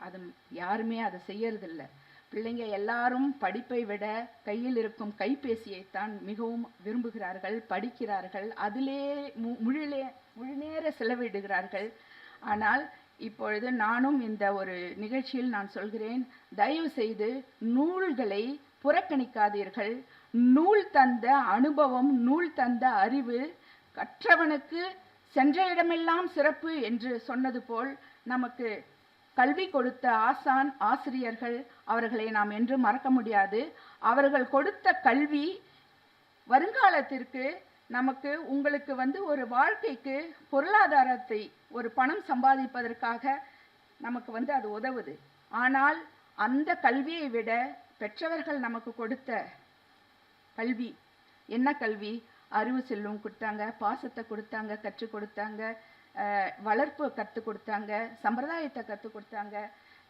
Speaker 4: அது யாருமே அதை செய்யறதில்லை. பிள்ளைங்க எல்லாரும் படிப்பை விட கையில் இருக்கும் கைபேசியைத்தான் மிகவும் விரும்புகிறார்கள், படிக்கிறார்கள், அதிலே முழுநேர செலவிடுகிறார்கள். ஆனால் இப்பொழுது நானும் இந்த ஒரு நிகழ்ச்சியில் நான் சொல்கிறேன், தயவு செய்து நூல்களை புறக்கணிக்காதீர்கள். நூல் தந்த அனுபவம், நூல் தந்த அறிவு, கற்றவனுக்கு சென்ற இடமெல்லாம் சிறப்பு என்று சொன்னது போல் நமக்கு கல்வி கொடுத்த ஆசான் ஆசிரியர்கள், அவர்களை நாம் என்றும் மறக்க முடியாது. அவர்கள் கொடுத்த கல்வி வருங்காலத்திற்கு நமக்கு உங்களுக்கு ஒரு வாழ்க்கைக்கு பொருளாதாரத்தை ஒரு பணம் சம்பாதிப்பதற்காக நமக்கு அது உதவுது. ஆனால் அந்த கல்வியை விட பெற்றவர்கள் நமக்கு கொடுத்த கல்வி என்ன கல்வி? அறிவு செல்வம் கொடுத்தாங்க, பாசத்தை கொடுத்தாங்க, கற்றுக் கொடுத்தாங்க, வளர்ப்பு கற்றுக் கொடுத்தாங்க, சம்பிரதாயத்தை கற்றுக் கொடுத்தாங்க,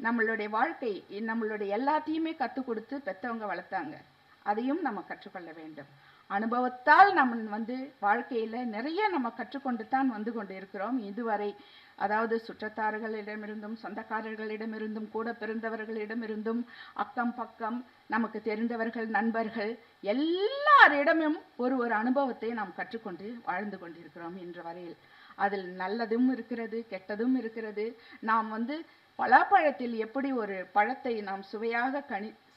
Speaker 4: நம்மளுடைய வாழ்க்கை நம்மளுடைய எல்லாத்தையுமே கற்றுக் கொடுத்து பெற்றவங்க வளர்த்தாங்க. அதையும் நம்ம கற்றுக்கொள்ள வேண்டும். அனுபவத்தால் நம்ம வாழ்க்கையில் நிறைய நம்ம கற்றுக்கொண்டு தான் கொண்டு இருக்கிறோம் இதுவரை. அதாவது சுற்றத்தார்களிடமிருந்தும் சொந்தக்காரர்களிடமிருந்தும் கூட பிறந்தவர்களிடமிருந்தும் அக்கம் பக்கம் நமக்கு தெரிந்தவர்கள் நண்பர்கள் எல்லாரிடமும் ஒரு அனுபவத்தை நாம் கற்றுக்கொண்டு வாழ்ந்து கொண்டிருக்கிறோம் இன்று வரையில். அதில் நல்லதும் இருக்கிறது, கெட்டதும் இருக்கிறது. நாம் பலாப்பழத்தில் எப்படி ஒரு பழத்தை நாம் சுவையாக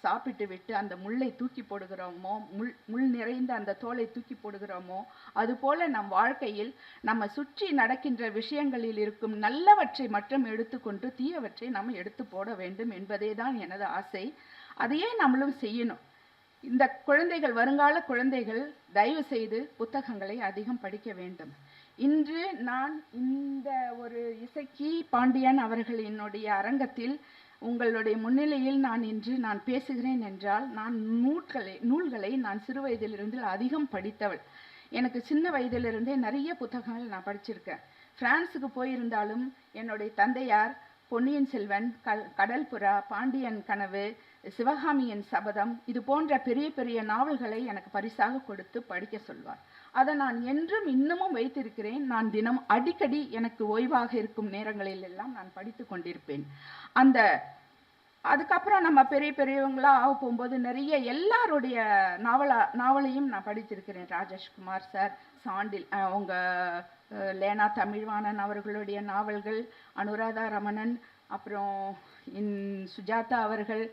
Speaker 4: சாப்பிட்டு விட்டு அந்த முள்ளை தூக்கி போடுகிறோமோ, முள் நிறைந்த அந்த தோலை தூக்கி போடுகிறோமோ, அதுபோல நம் வாழ்க்கையில் நம்ம சுற்றி நடக்கின்ற விஷயங்களில் இருக்கும் நல்லவற்றை மட்டும் எடுத்துக்கொண்டு தீயவற்றை நாம் எடுத்து போட வேண்டும் என்பதே தான் எனது ஆசை. அதையே நம்மளும் செய்யணும். இந்த குழந்தைகள், வருங்கால குழந்தைகள் தயவு செய்து புத்தகங்களை அதிகம் படிக்க வேண்டும். இன்று நான் இந்த ஒரு இசக்கி பாண்டியன் அவர்களினுடைய அரங்கத்தில் உங்களுடைய முன்னிலையில் நான் பேசுகிறேன் என்றால், நான் நூல்களை நான் சிறு வயதிலிருந்து அதிகம் படித்தவள். எனக்கு சின்ன வயதிலிருந்தே நிறைய புத்தகங்கள் நான் படிச்சிருக்கேன். பிரான்ஸுக்கு போயிருந்தாலும் என்னுடைய தந்தையார் பொன்னியின் செல்வன், கடல் புறா, பாண்டியன் கனவு, சிவகாமியின் சபதம், இது போன்ற பெரிய பெரிய நாவல்களை எனக்கு பரிசாக கொடுத்து படிக்க சொல்வார். அதை நான் என்றும் இன்னமும் வைத்திருக்கிறேன். நான் தினம் அடிக்கடி எனக்கு ஓய்வாக இருக்கும் நேரங்களில் எல்லாம் நான் படித்து கொண்டிருப்பேன். அதுக்கப்புறம் நம்ம பெரியவங்களா ஆக போகும்போது நிறைய எல்லாருடைய நாவலையும் நான் படித்திருக்கிறேன். ராஜேஷ்குமார் சார், சாண்டில், அவங்க லேனா தமிழ்வாணன் அவர்களுடைய நாவல்கள், அனுராதா ரமணன், அப்புறம் சுஜாதா அவர்கள்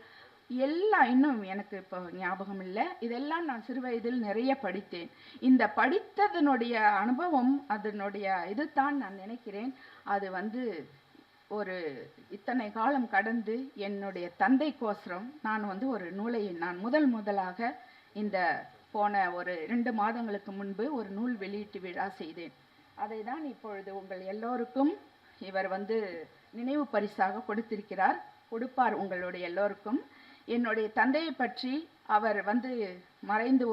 Speaker 4: எல்லாம் இன்னும் எனக்கு இப்போ ஞாபகம் இல்லை. இதெல்லாம் நான் சிறு வயதில் நிறைய படித்தேன். இந்த படித்ததனுடைய அனுபவம், அதனுடைய இதுதான் நான் நினைக்கிறேன். அது ஒரு இத்தனை காலம் கடந்து என்னுடைய தந்தைக்கோசரம் நான் ஒரு நூலை நான் முதலாக இந்த போன ஒரு 2 மாதங்களுக்கு முன்பு ஒரு நூல் வெளியீட்டு விழா செய்தேன். அதை தான் இப்பொழுது உங்கள் எல்லோருக்கும் இவர் நினைவு பரிசாக கொடுப்பார் உங்களுடைய எல்லோருக்கும். என்னுடைய தந்தையை பற்றி அவர் மறைந்து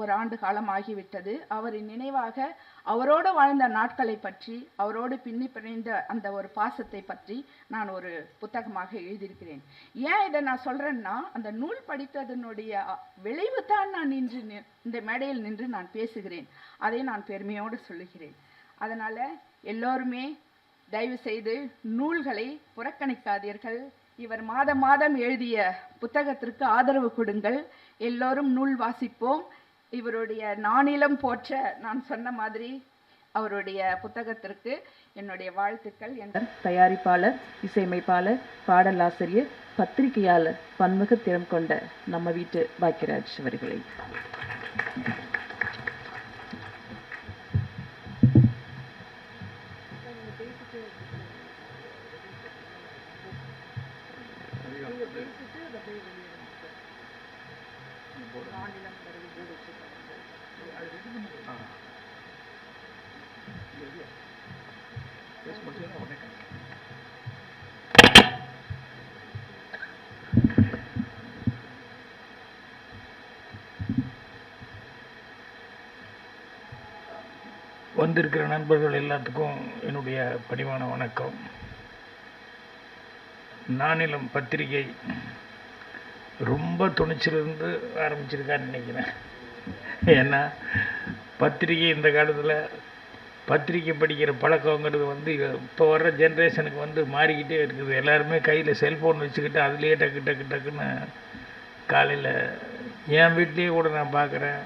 Speaker 4: ஒரு ஆண்டு காலம் ஆகிவிட்டது. அவரின் நினைவாக அவரோடு வாழ்ந்த நாட்களை பற்றி, அவரோடு பின்னி பிணைந்த அந்த ஒரு பாசத்தை பற்றி நான் ஒரு புத்தகமாக எழுதியிருக்கிறேன். ஏன் இதை நான் சொல்கிறேன்னா, அந்த நூல் படித்ததனுடைய விளைவு தான் நான் இந்த மேடையில் நின்று நான் பேசுகிறேன். அதை நான் பெருமையோடு சொல்லுகிறேன். அதனால் எல்லோருமே தயவு செய்து நூல்களை புறக்கணிக்காதீர்கள். இவர் மாதம் எழுதிய புத்தகத்திற்கு ஆதரவு கொடுங்கள். எல்லோரும் நூல் வாசிப்போம். இவருடைய நானிலம் போற்ற நான் சொன்ன மாதிரி அவருடைய புத்தகத்திற்கு என்னுடைய வாழ்த்துக்கள்.
Speaker 1: தயாரிப்பாளர், இசையமைப்பாளர், பாடலாசிரியர், பத்திரிகையாளர், பன்முக திறம் கொண்ட நம்ம வீட்டு பாக்கியராஜ் அவர்களை
Speaker 5: வந்திருக்கிற நண்பர்கள் எல்லாத்துக்கும் என்னுடைய பணிவான வணக்கம். நானிலம் பத்திரிகை ரொம்ப துணிச்சிலிருந்து ஆரம்பிச்சிருக்கான்னு நினைக்கிறேன். ஏன்னா பத்திரிகை இந்த காலத்தில் பத்திரிக்கை படிக்கிற பழக்கங்கிறது வந்து இப்போ வர்ற ஜென்ரேஷனுக்கு வந்து மாறிக்கிட்டே இருக்குது. எல்லாருமே கையில் செல்ஃபோன் வச்சுக்கிட்டு அதுலேயே டக்கு டக்கு டக்குன்னு காலையில் என் வீட்லேயே கூட நான் பார்க்குறேன்.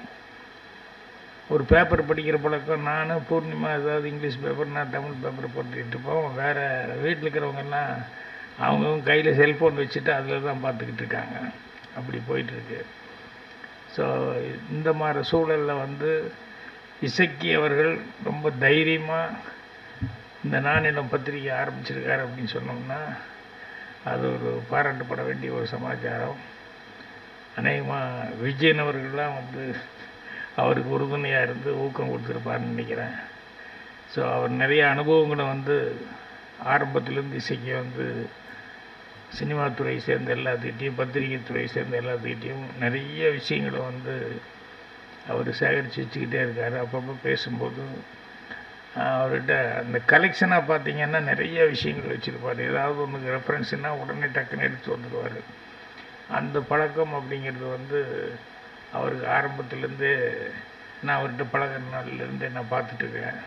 Speaker 5: ஒரு பேப்பர் படிக்கிற பழக்கம் நான் பூர்ணிமா ஏதாவது இங்கிலீஷ் பேப்பர், நான் தமிழ் பேப்பர் போட்டுக்கிட்டு இருப்போம். வேறு வீட்டில் இருக்கிறவங்கெல்லாம் அவங்கவுங்க கையில் செல்ஃபோன் வச்சுட்டு அதில் தான் பார்த்துக்கிட்டு இருக்காங்க. அப்படி போயிட்டுருக்கு. ஸோ இந்த மாதிரி சூழலில் வந்து இசக்கி அவர்கள் ரொம்ப தைரியமாக இந்த நானிலம் பத்திரிகை ஆரம்பிச்சிருக்காரு அப்படின்னு சொன்னோம்னா அது ஒரு பாராட்டப்பட வேண்டிய ஒரு சமாச்சாரம். அநேகமாக விஜயன் அவர்கள்லாம் வந்து அவருக்கு உறுதுணையாக இருந்து ஊக்கம் கொடுத்துருப்பாருன்னு நினைக்கிறேன். ஸோ அவர் நிறைய அனுபவங்களை வந்து ஆரம்பத்திலேருந்து இசைக்கு வந்து சினிமா துறை சேர்ந்த எல்லாத்துக்கிட்டையும் பத்திரிகை துறை சேர்ந்த எல்லாத்துக்கிட்டையும் நிறைய விஷயங்களை வந்து அவர் சேகரித்து வச்சுக்கிட்டே இருக்கார். அப்பப்போ பேசும்போது அவர்கிட்ட அந்த கலெக்ஷனாக பார்த்தீங்கன்னா நிறைய விஷயங்கள் வச்சுருப்பார். ஏதாவது ஒன்றுக்கு ரெஃபரன்ஸுனால் உடனே டக்குன்னு எடுத்து வந்துடுவார். அந்த பழக்கம் அப்படிங்கிறது வந்து அவருக்கு ஆரம்பத்துலேருந்தே நான் அவர்கிட்ட பழகிற நாள்லேருந்தே நான் பார்த்துட்ருக்கேன்.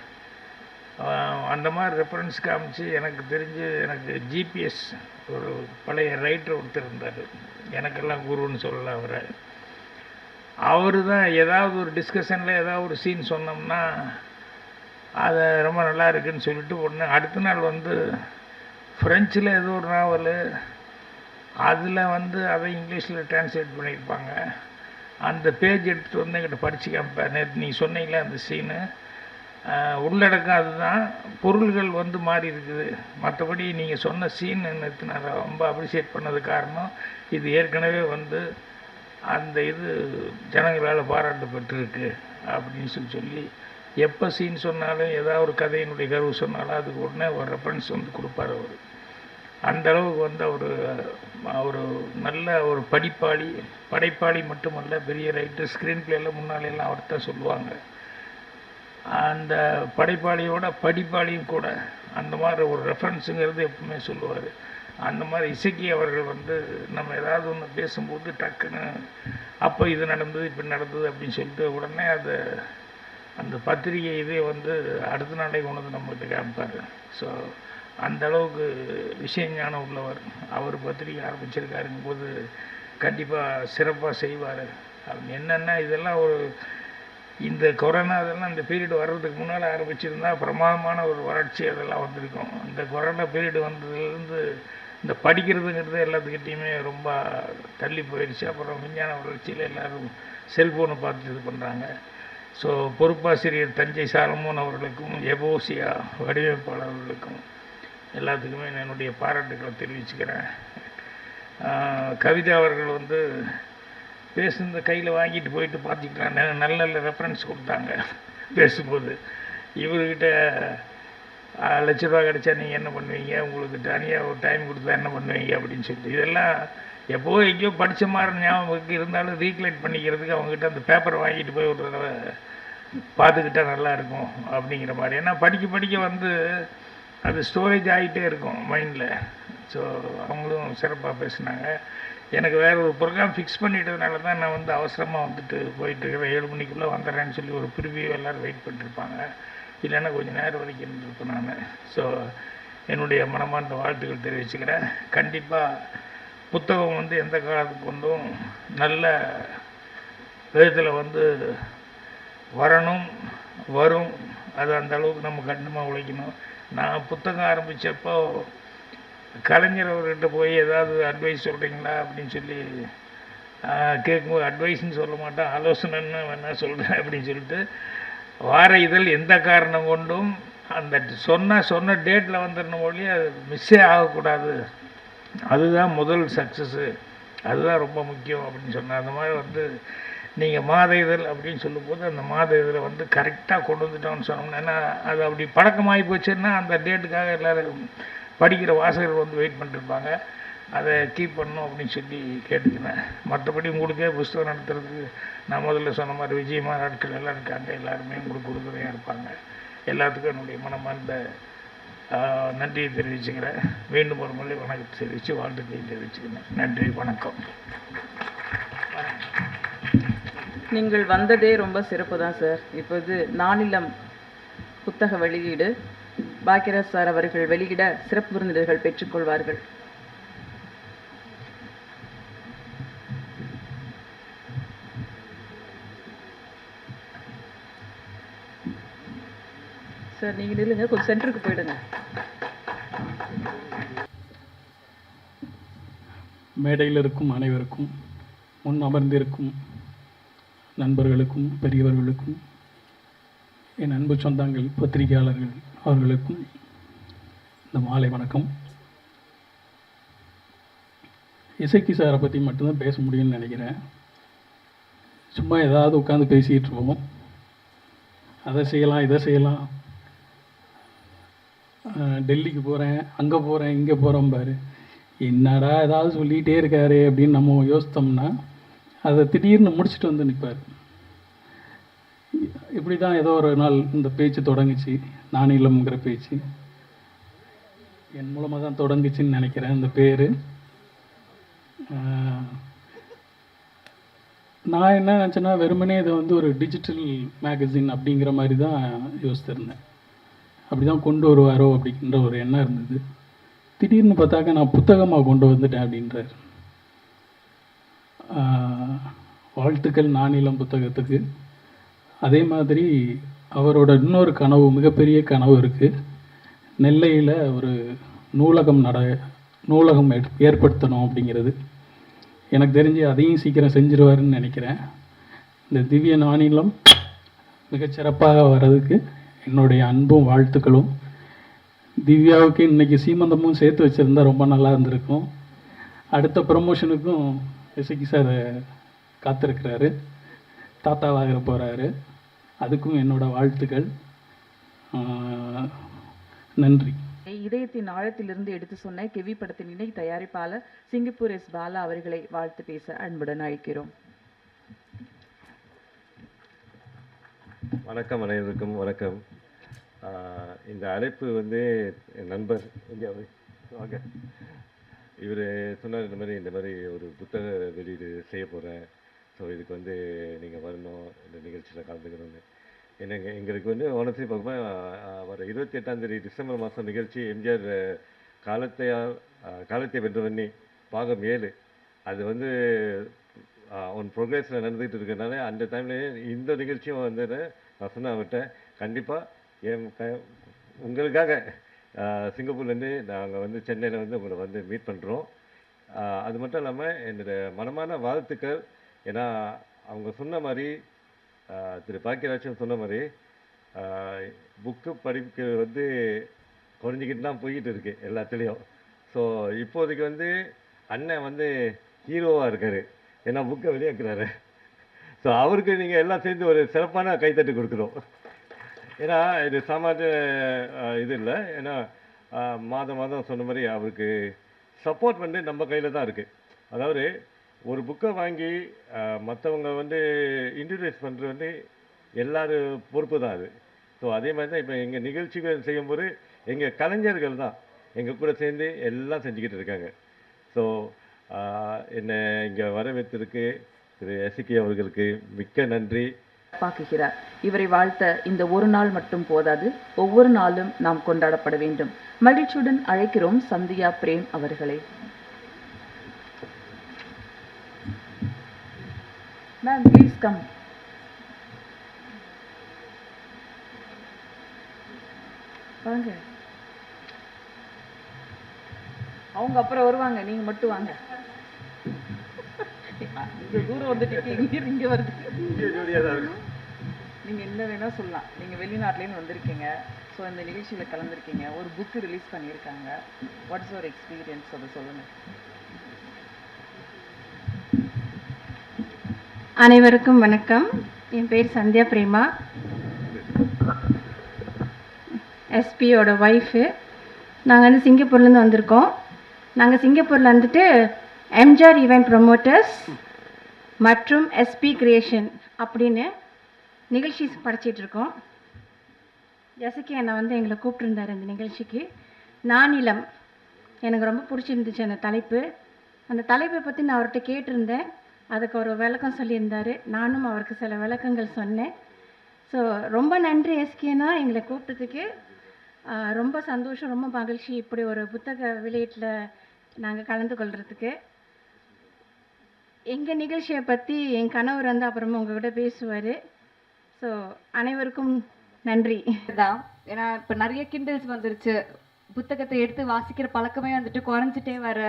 Speaker 5: அந்த மாதிரி ரெஃபரன்ஸ் காமிச்சு எனக்கு தெரிஞ்சு எனக்கு ஜிபிஎஸ் ஒரு பழைய ரைட்டர் ஒருத்தர் இருந்தார். எனக்கெல்லாம் குருன்னு சொல்லலாம் அவரை. அவர் தான் ஏதாவது ஒரு டிஸ்கஷனில் ஏதாவது ஒரு சீன் சொன்னோம்னா அதை ரொம்ப நல்லா இருக்குதுன்னு சொல்லிட்டு உடனே அடுத்த நாள் வந்து ஃப்ரெஞ்சில் ஏதோ ஒரு நாவல் அதில் வந்து அதை இங்கிலீஷில் டிரான்ஸ்லேட் பண்ணியிருப்பாங்க. அந்த பேஜ் எடுத்துகிட்டு வந்து என்கிட்ட படித்து காமிப்பேன். நேற்று நீ சொன்னீங்களே அந்த சீனு உள்ளடக்கம் அதுதான், பொருள்கள் வந்து மாறி இருக்குது. மற்றபடி நீங்கள் சொன்ன சீன் நேற்று நான் ரொம்ப அப்ரிஷியேட் பண்ணது காரணம் இது ஏற்கனவே வந்து அந்த இது ஜனங்களால் பாராட்டு பெற்றிருக்கு அப்படின்னு சொல்லி எப்போ சீன் சொன்னாலும் ஏதாவது ஒரு கதையினுடைய கருவு சொன்னாலும் அதுக்கு உடனே ஒரு ரெஃபரன்ஸ் வந்து கொடுப்பார் அவர். அந்த அளவுக்கு வந்து அவர் நல்ல ஒரு படைப்பாளி மட்டுமல்ல, பெரிய ரைட்டர். ஸ்க்ரீன் பிளேயில் முன்னாலெல்லாம் அவர்கிட்ட சொல்லுவாங்க. அந்த படைப்பாளியோட படிப்பாளியும் கூட அந்த மாதிரி ஒரு ரெஃபரன்ஸுங்கிறது எப்பவுமே சொல்லுவார். அந்த மாதிரி இசக்கி அவர்கள் வந்து நம்ம ஏதாவது ஒன்று பேசும்போது டக்குன்னு அப்போ இது நடந்தது இப்படி நடந்தது அப்படின்னு சொல்லிட்டு உடனே அந்த பத்திரிகை இதே வந்து அடுத்த நாளே கொண்டு வந்து நம்மகிட்ட காமிப்பார். ஸோ அந்த அளவுக்கு விஷயஞானம் உள்ளவர். அவர் பத்திரிகை ஆரம்பிச்சிருக்காருங்கும் போது கண்டிப்பாக சிறப்பாக செய்வார். என்னென்னா இதெல்லாம் ஒரு இந்த கொரோனா அதெல்லாம் இந்த பீரியட் வர்றதுக்கு முன்னால் ஆரம்பிச்சிருந்தா பிரமாதமான ஒரு வறட்சி அதெல்லாம் வந்திருக்கும். இந்த கொரோனா பீரியட் வந்ததுலேருந்து இந்த படிக்கிறதுங்கிறது எல்லாத்துக்கிட்டையுமே ரொம்ப தள்ளி போயிடுச்சு. அப்புறம் விஞ்ஞான வளர்ச்சியில் எல்லோரும் செல்ஃபோனை பார்த்து இது பண்ணுறாங்க. ஸோ பொறுப்பாசிரியர் தஞ்சை சாலமோன் அவர்களுக்கும் எபோசியா வடிவமைப்பாளர்களுக்கும் எல்லாத்துக்குமே என்னுடைய பாராட்டுக்களை தெரிவிச்சுக்கிறேன். கவிதா அவர்கள் வந்து பேசுனத கையில் வாங்கிட்டு போயிட்டு பார்த்துக்கிட்டாங்க. நல்ல நல்ல ரெஃபரன்ஸ் கொடுத்தாங்க பேசும்போது. இவர்கிட்ட லட்ச ரூபா கிடச்சா நீங்கள் என்ன பண்ணுவீங்க, உங்களுக்கு தனியாக ஒரு டைம் கொடுத்தா என்ன பண்ணுவீங்க அப்படின்னு சொல்லிட்டு இதெல்லாம் எப்போ எங்கேயோ படித்த மாதிரி ஞாபகம் இருந்தாலும் ரீக்லைட் பண்ணிக்கிறதுக்கு அவங்ககிட்ட அந்த பேப்பரை வாங்கிட்டு போய் ஒரு தடவை பார்த்துக்கிட்டா நல்லாயிருக்கும் அப்படிங்கிற மாதிரி. ஏன்னா படிக்க வந்து அது ஸ்டோரேஜ் ஆகிட்டே இருக்கும் மைண்டில். ஸோ அவங்களும் சிறப்பாக பேசினாங்க. எனக்கு வேறு ஒரு ப்ரோக்ராம் ஃபிக்ஸ் பண்ணிட்டதுனால தான் நான் வந்து அவசரமாக வந்துட்டு போயிட்டுருக்கிறேன். 7 மணிக்குள்ளே வந்துடுறேன்னு சொல்லி ஒரு ப்ரிவியூ எல்லோரும் வெயிட் பண்ணிட்டுருப்பாங்க. இல்லைன்னா கொஞ்சம் நேரம் வரைக்கும் இருந்திருப்பேன் நான். ஸோ என்னுடைய மனமார்ந்த வாழ்த்துக்கள் தெரிவிச்சுக்கிறேன். கண்டிப்பாக புத்தகம் வந்து எந்த காலத்துக்கு கொண்டும் நல்ல விதத்தில் வந்து வரும். அது அந்த அளவுக்கு நம்ம கண்டிப்பாக உழைக்கணும். நான் புத்தகம் ஆரம்பித்தப்போ கலைஞர் அவர்கிட்ட போய் ஏதாவது அட்வைஸ் சொல்கிறீங்களா அப்படின்னு சொல்லி கேட்கும்போது அட்வைஸ்ன்னு சொல்ல மாட்டேன், ஆலோசனைன்னு வேணால் சொல்கிறேன் அப்படின்னு சொல்லிட்டு வார இதழ் எந்த காரணம் கொண்டும் அந்த சொன்ன டேட்டில் வந்துடணும் ஒழிய அது மிஸ்ஸே ஆகக்கூடாது, அதுதான் முதல் சக்ஸஸ்ஸு, அதுதான் ரொம்ப முக்கியம் அப்படின்னு சொன்னார். அந்த மாதிரி வந்து நீங்கள் மாத இதழ் அப்படின்னு சொல்லும்போது அந்த மாத இதழை வந்து கரெக்டாக கொண்டு வந்துட்டோம்னு சொன்னோம்னா, ஏன்னா அது அப்படி பழக்கமாகி போச்சுன்னா அந்த டேட்டுக்காக எல்லோரும் படிக்கிற வாசகர்கள் வந்து வெயிட் பண்ணிருப்பாங்க. அதை கீப் பண்ணணும் அப்படின்னு சொல்லி கேட்டுக்கினேன். மற்றபடி உங்களுக்கே புஸ்தகம் நடத்துறதுக்கு நான் முதல்ல சொன்ன மாதிரி விஜயமா நாட்கள் எல்லாம் இருக்காங்க, எல்லாருமே உங்களுக்கு உறுதுணையாக இருப்பாங்க. எல்லாத்துக்கும் என்னுடைய மனமார்ந்த நன்றியை தெரிவிச்சுக்கிறேன். மீண்டும் ஒரு முறை வணக்கத்தை தெரிவித்து வாழ்த்துக்களை தெரிவிச்சுக்கிறேன். நன்றி, வணக்கம்.
Speaker 1: நீங்கள் வந்ததே ரொம்ப சிறப்பு தான் சார். இப்போது நானிலம் புத்தக வெளியீடு பாக்கியராஜ் சார் அவர்கள் வெளியிட சிறப்பு விருந்தினர்கள் பெற்றுக்கொள்வார்கள். சார் நீங்கள் நில்லுங்க, கொஞ்சம் சென்டருக்கு போயிடுங்க.
Speaker 6: மேடையில் இருக்கும் அனைவருக்கும், முன் அமர்ந்திருக்கும் நண்பர்களுக்கும் பெரியவர்களுக்கும், என் அன்பு சொந்தங்கள் பத்திரிகையாளர்கள் அவர்களுக்கும் இந்த மாலை வணக்கம். இசைக்கு சாரை பற்றி மட்டும்தான் பேச முடியும்னு நினைக்கிறேன். சும்மா ஏதாவது உட்காந்து பேசிகிட்டு இருப்போம், அதை செய்யலாம் இதை செய்யலாம், டெல்லிக்கு போகிறேன் அங்கே போகிறேன் இங்கே போகிறோம் பாரு, என்னடா ஏதாவது சொல்லிகிட்டே இருக்காரு அப்படின்னு நம்ம யோசித்தோம்னா அதை திடீர்னு முடிச்சுட்டு வந்து நிற்பார். இப்படி தான் ஏதோ ஒரு நாள் இந்த பேச்சு தொடங்குச்சு, நானிலம்ங்கிற பேச்சு என் மூலமாக தான் தொடங்குச்சின்னு நினைக்கிறேன். இந்த பேர் நான் என்ன நினச்சேன்னா வெறுமனே இதை வந்து ஒரு டிஜிட்டல் மேகசின் அப்படிங்கிற மாதிரி தான் யோசித்திருந்தேன். அப்படி தான் கொண்டு வருவாரோ அப்படின்ற ஒரு எண்ணம் இருந்தது. திடீர்னு பார்த்தாக்க நான் புத்தகமாக கொண்டு வந்துட்டேன் அப்படின்றார். வாழ்த்துக்கள் நானிலம் புத்தகத்துக்கு. அதே மாதிரி அவரோட இன்னொரு கனவு, மிகப்பெரிய கனவு இருக்குது. நெல்லையில் ஒரு நூலகம் ஏற்படுத்தணும் அப்படிங்கிறது. எனக்கு தெரிஞ்சு அதையும் சீக்கிரம் செஞ்சிருவாருன்னு நினைக்கிறேன். இந்த திவ்ய நானிலம் மிகச்சிறப்பாக வர்றதுக்கு என்னுடைய அன்பும் வாழ்த்துக்களும். திவ்யாவுக்கு இன்றைக்கி சீமந்தமும் சேர்த்து வச்சுருந்தா ரொம்ப நல்லா இருந்திருக்கும். அடுத்த ப்ரமோஷனுக்கும் இசைக்கு சார் காத்திருக்கிறாரு, தாத்தாவாக போகிறாரு. அதுக்கும் என்னோட வாழ்த்துக்கள். நன்றி.
Speaker 1: இதயத்தின் ஆழத்திலிருந்து எடுத்து சொன்ன கெவி படத்தின் இணை தயாரிப்பாளர் சிங்கப்பூர் எஸ் பாலா அவர்களை வாழ்த்து பேச அன்புடன் அழைக்கிறோம்.
Speaker 7: வணக்கம், அனைவருக்கும் வணக்கம். இந்த அழைப்பு வந்து என் நண்பர் வாங்க, இவர் சொன்னார் இந்த மாதிரி ஒரு புத்தக வெளியீடு செய்ய போகிறேன், ஸோ இதுக்கு வந்து நீங்கள் வரணும், இந்த நிகழ்ச்சியில் கலந்துக்கணும்னு. எங்களுக்கு வந்து honestly பார்க்கும்போது வர 28ஆம் டிசம்பர் மாதம் நிகழ்ச்சி எம்ஜிஆர் காலத்தை வென்றவண்ணி பாகம் 7 அது வந்து ஒன் ப்ரோக்ரஸில் நடந்துகிட்டு இருக்கிறதுனால அந்த டைம்லேயே இந்த நிகழ்ச்சியும் வந்து நான் சொன்னேன் அவர்கிட்ட, கண்டிப்பாக உங்களுக்காக சிங்கப்பூர்லேருந்து நாங்கள் வந்து சென்னையில் வந்து உங்களை வந்து மீட் பண்ணுறோம். அது மட்டும் இல்லாமல் என்னோடய மனமான வாழ்த்துக்கள். ஏன்னா அவங்க சொன்ன மாதிரி திரு பாக்கியராஜன் சொன்ன மாதிரி புக்கு படிப்பு வந்து குறைஞ்சிக்கிட்டு தான் போய்கிட்டு இருக்கு எல்லாத்துலேயும். ஸோ இப்போதைக்கு வந்து அண்ணன் வந்து ஹீரோவாக இருக்கார், ஏன்னா புக்கை வெளியாக்குறாரு. ஸோ அவருக்கு நீங்கள் எல்லாம் சேர்ந்து ஒரு சிறப்பான கைத்தட்டு கொடுக்குறோம். ஏன்னா இது சாமானிய இது இல்லை, ஏன்னா மாதம் சொன்ன மாதிரி அவருக்கு சப்போர்ட் வந்து நம்ம கையில் தான் இருக்குது. அதாவது ஒரு புக்கை வாங்கி மற்றவங்க வந்து இன்ட்ரடியூஸ் பண்ணுறது வந்து எல்லோரும் பொறுப்பு தான் அது. ஸோ அதே மாதிரி தான் இப்போ எங்கள் நிகழ்ச்சிகள் செய்யும்போது எங்கள் கலைஞர்கள் தான் எங்கள் கூட சேர்ந்து எல்லாம் செஞ்சுக்கிட்டு இருக்காங்க. ஸோ என்னை இங்கே வரவேற்றிருக்கு திரு எஸ்கே அவர்களுக்கு மிக்க நன்றி.
Speaker 1: பாக்குகிறார். இவரை வாழ்த்த இந்த ஒரு நாள் மட்டும் போதாது, ஒவ்வொரு நாளும் நாம் கொண்டாடப்பட வேண்டும். மகிழ்ச்சியுடன் அழைக்கிறோம் சந்தியா பிரேம் அவர்களை. Ma'am please come. வாங்க, அவங்க அப்புறம் வருவாங்க, நீங்க மட்டும் வாங்க. இந்த தூரம் வந்துட்டு இங்க வருது. நீங்கள் என்ன வேணால் சொல்லலாம். நீங்கள் வெளிநாட்டிலேருந்து வந்திருக்கீங்க, ஸோ இந்த நிகழ்ச்சியில் கலந்துருக்கீங்க, ஒரு புக்கு ரிலீஸ் பண்ணியிருக்காங்க. வாட்ஸ் யுவர் எக்ஸ்பீரியன்ஸ், அதை சொல்லுங்கள்.
Speaker 8: அனைவருக்கும் வணக்கம். என் பேர் சந்தியா பிரேமா, எஸ்பியோட ஒய்ஃபு. நாங்கள் வந்து சிங்கப்பூர்லேருந்து வந்திருக்கோம். நாங்கள் சிங்கப்பூரில் வந்துட்டு எம்ஜிஆர் ஈவெண்ட் ப்ரொமோட்டர்ஸ் மற்றும் எஸ்பி கிரியேஷன் அப்படின்னு நிகழ்ச்சி படைச்சிட்ருக்கோம். ஜெசிகா அண்ணா வந்து எங்களை கூப்பிட்டுருந்தார் இந்த நிகழ்ச்சிக்கு. நானிலம் எனக்கு ரொம்ப பிடிச்சிருந்துச்சு அந்த தலைப்பு. அந்த தலைப்பை பற்றி நான் அவர்கிட்ட கேட்டிருந்தேன். அதுக்கு ஒரு விளக்கம் சொல்லியிருந்தார். நானும் அவருக்கு சில விளக்கங்கள் சொன்னேன். ஸோ ரொம்ப நன்றி எஸ்கேனா எங்களை கூப்பிட்டதுக்கு. ரொம்ப சந்தோஷம், ரொம்ப மகிழ்ச்சி இப்படி ஒரு புத்தக வெளியீட்டில் நாங்கள் கலந்து கொள்கிறதுக்கு. எங்கள் நிகழ்ச்சியை பற்றி என் கணவர் வந்து அப்புறமா உங்கள்கிட்ட பேசுவார். ஸோ அனைவருக்கும் நன்றி.
Speaker 9: தான் ஏன்னா இப்போ நிறைய கிண்டல்ஸ் வந்துருச்சு. புத்தகத்தை எடுத்து வாசிக்கிற பழக்கமே வந்துட்டு குறைஞ்சிட்டே வர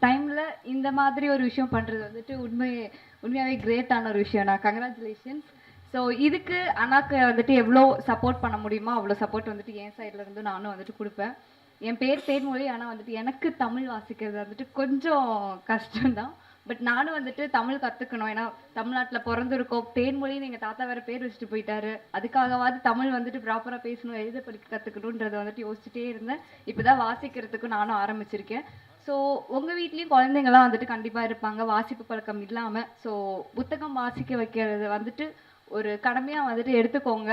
Speaker 9: டைமில் இந்த மாதிரி ஒரு விஷயம் பண்ணுறது வந்துட்டு உண்மையாகவே கிரேட்டான ஒரு விஷயம். நான் கங்க்ராச்சுலேஷன்ஸ். ஸோ இதுக்கு அண்ணாக்கு வந்துட்டு எவ்வளோ சப்போர்ட் பண்ண முடியுமோ அவ்வளோ சப்போர்ட் வந்துட்டு என் சைடில் இருந்து நானும் வந்துட்டு கொடுப்பேன். என் பேர் தேன்மொழி. ஆனால் வந்துட்டு எனக்கு தமிழ் வாசிக்கிறது வந்துட்டு கொஞ்சம் கஷ்டம்தான். பட் நானும் வந்துட்டு தமிழ் கற்றுக்கணும். ஏன்னா தமிழ்நாட்டில் பிறந்திருக்கோம். தேன்மொழின்னு எங்கள் தாத்தா வேறு பேர் வச்சுட்டு போயிட்டாரு. அதுக்காகவாது தமிழ் வந்துட்டு ப்ராப்பராக பேசணும், எழுத படிக்க கற்றுக்கணுன்றதை வந்துட்டு யோசிச்சுட்டே இருந்தேன். இப்போ தான் வாசிக்கிறதுக்கும் நானும் ஆரம்பிச்சிருக்கேன். ஸோ உங்கள் வீட்லேயும் குழந்தைங்களாம் வந்துட்டு கண்டிப்பாக இருப்பாங்க வாசிப்பு பழக்கம் இல்லாமல். ஸோ புத்தகம் வாசிக்க வைக்கிறது வந்துட்டு ஒரு கடமையாக வந்துட்டு எடுத்துக்கோங்க.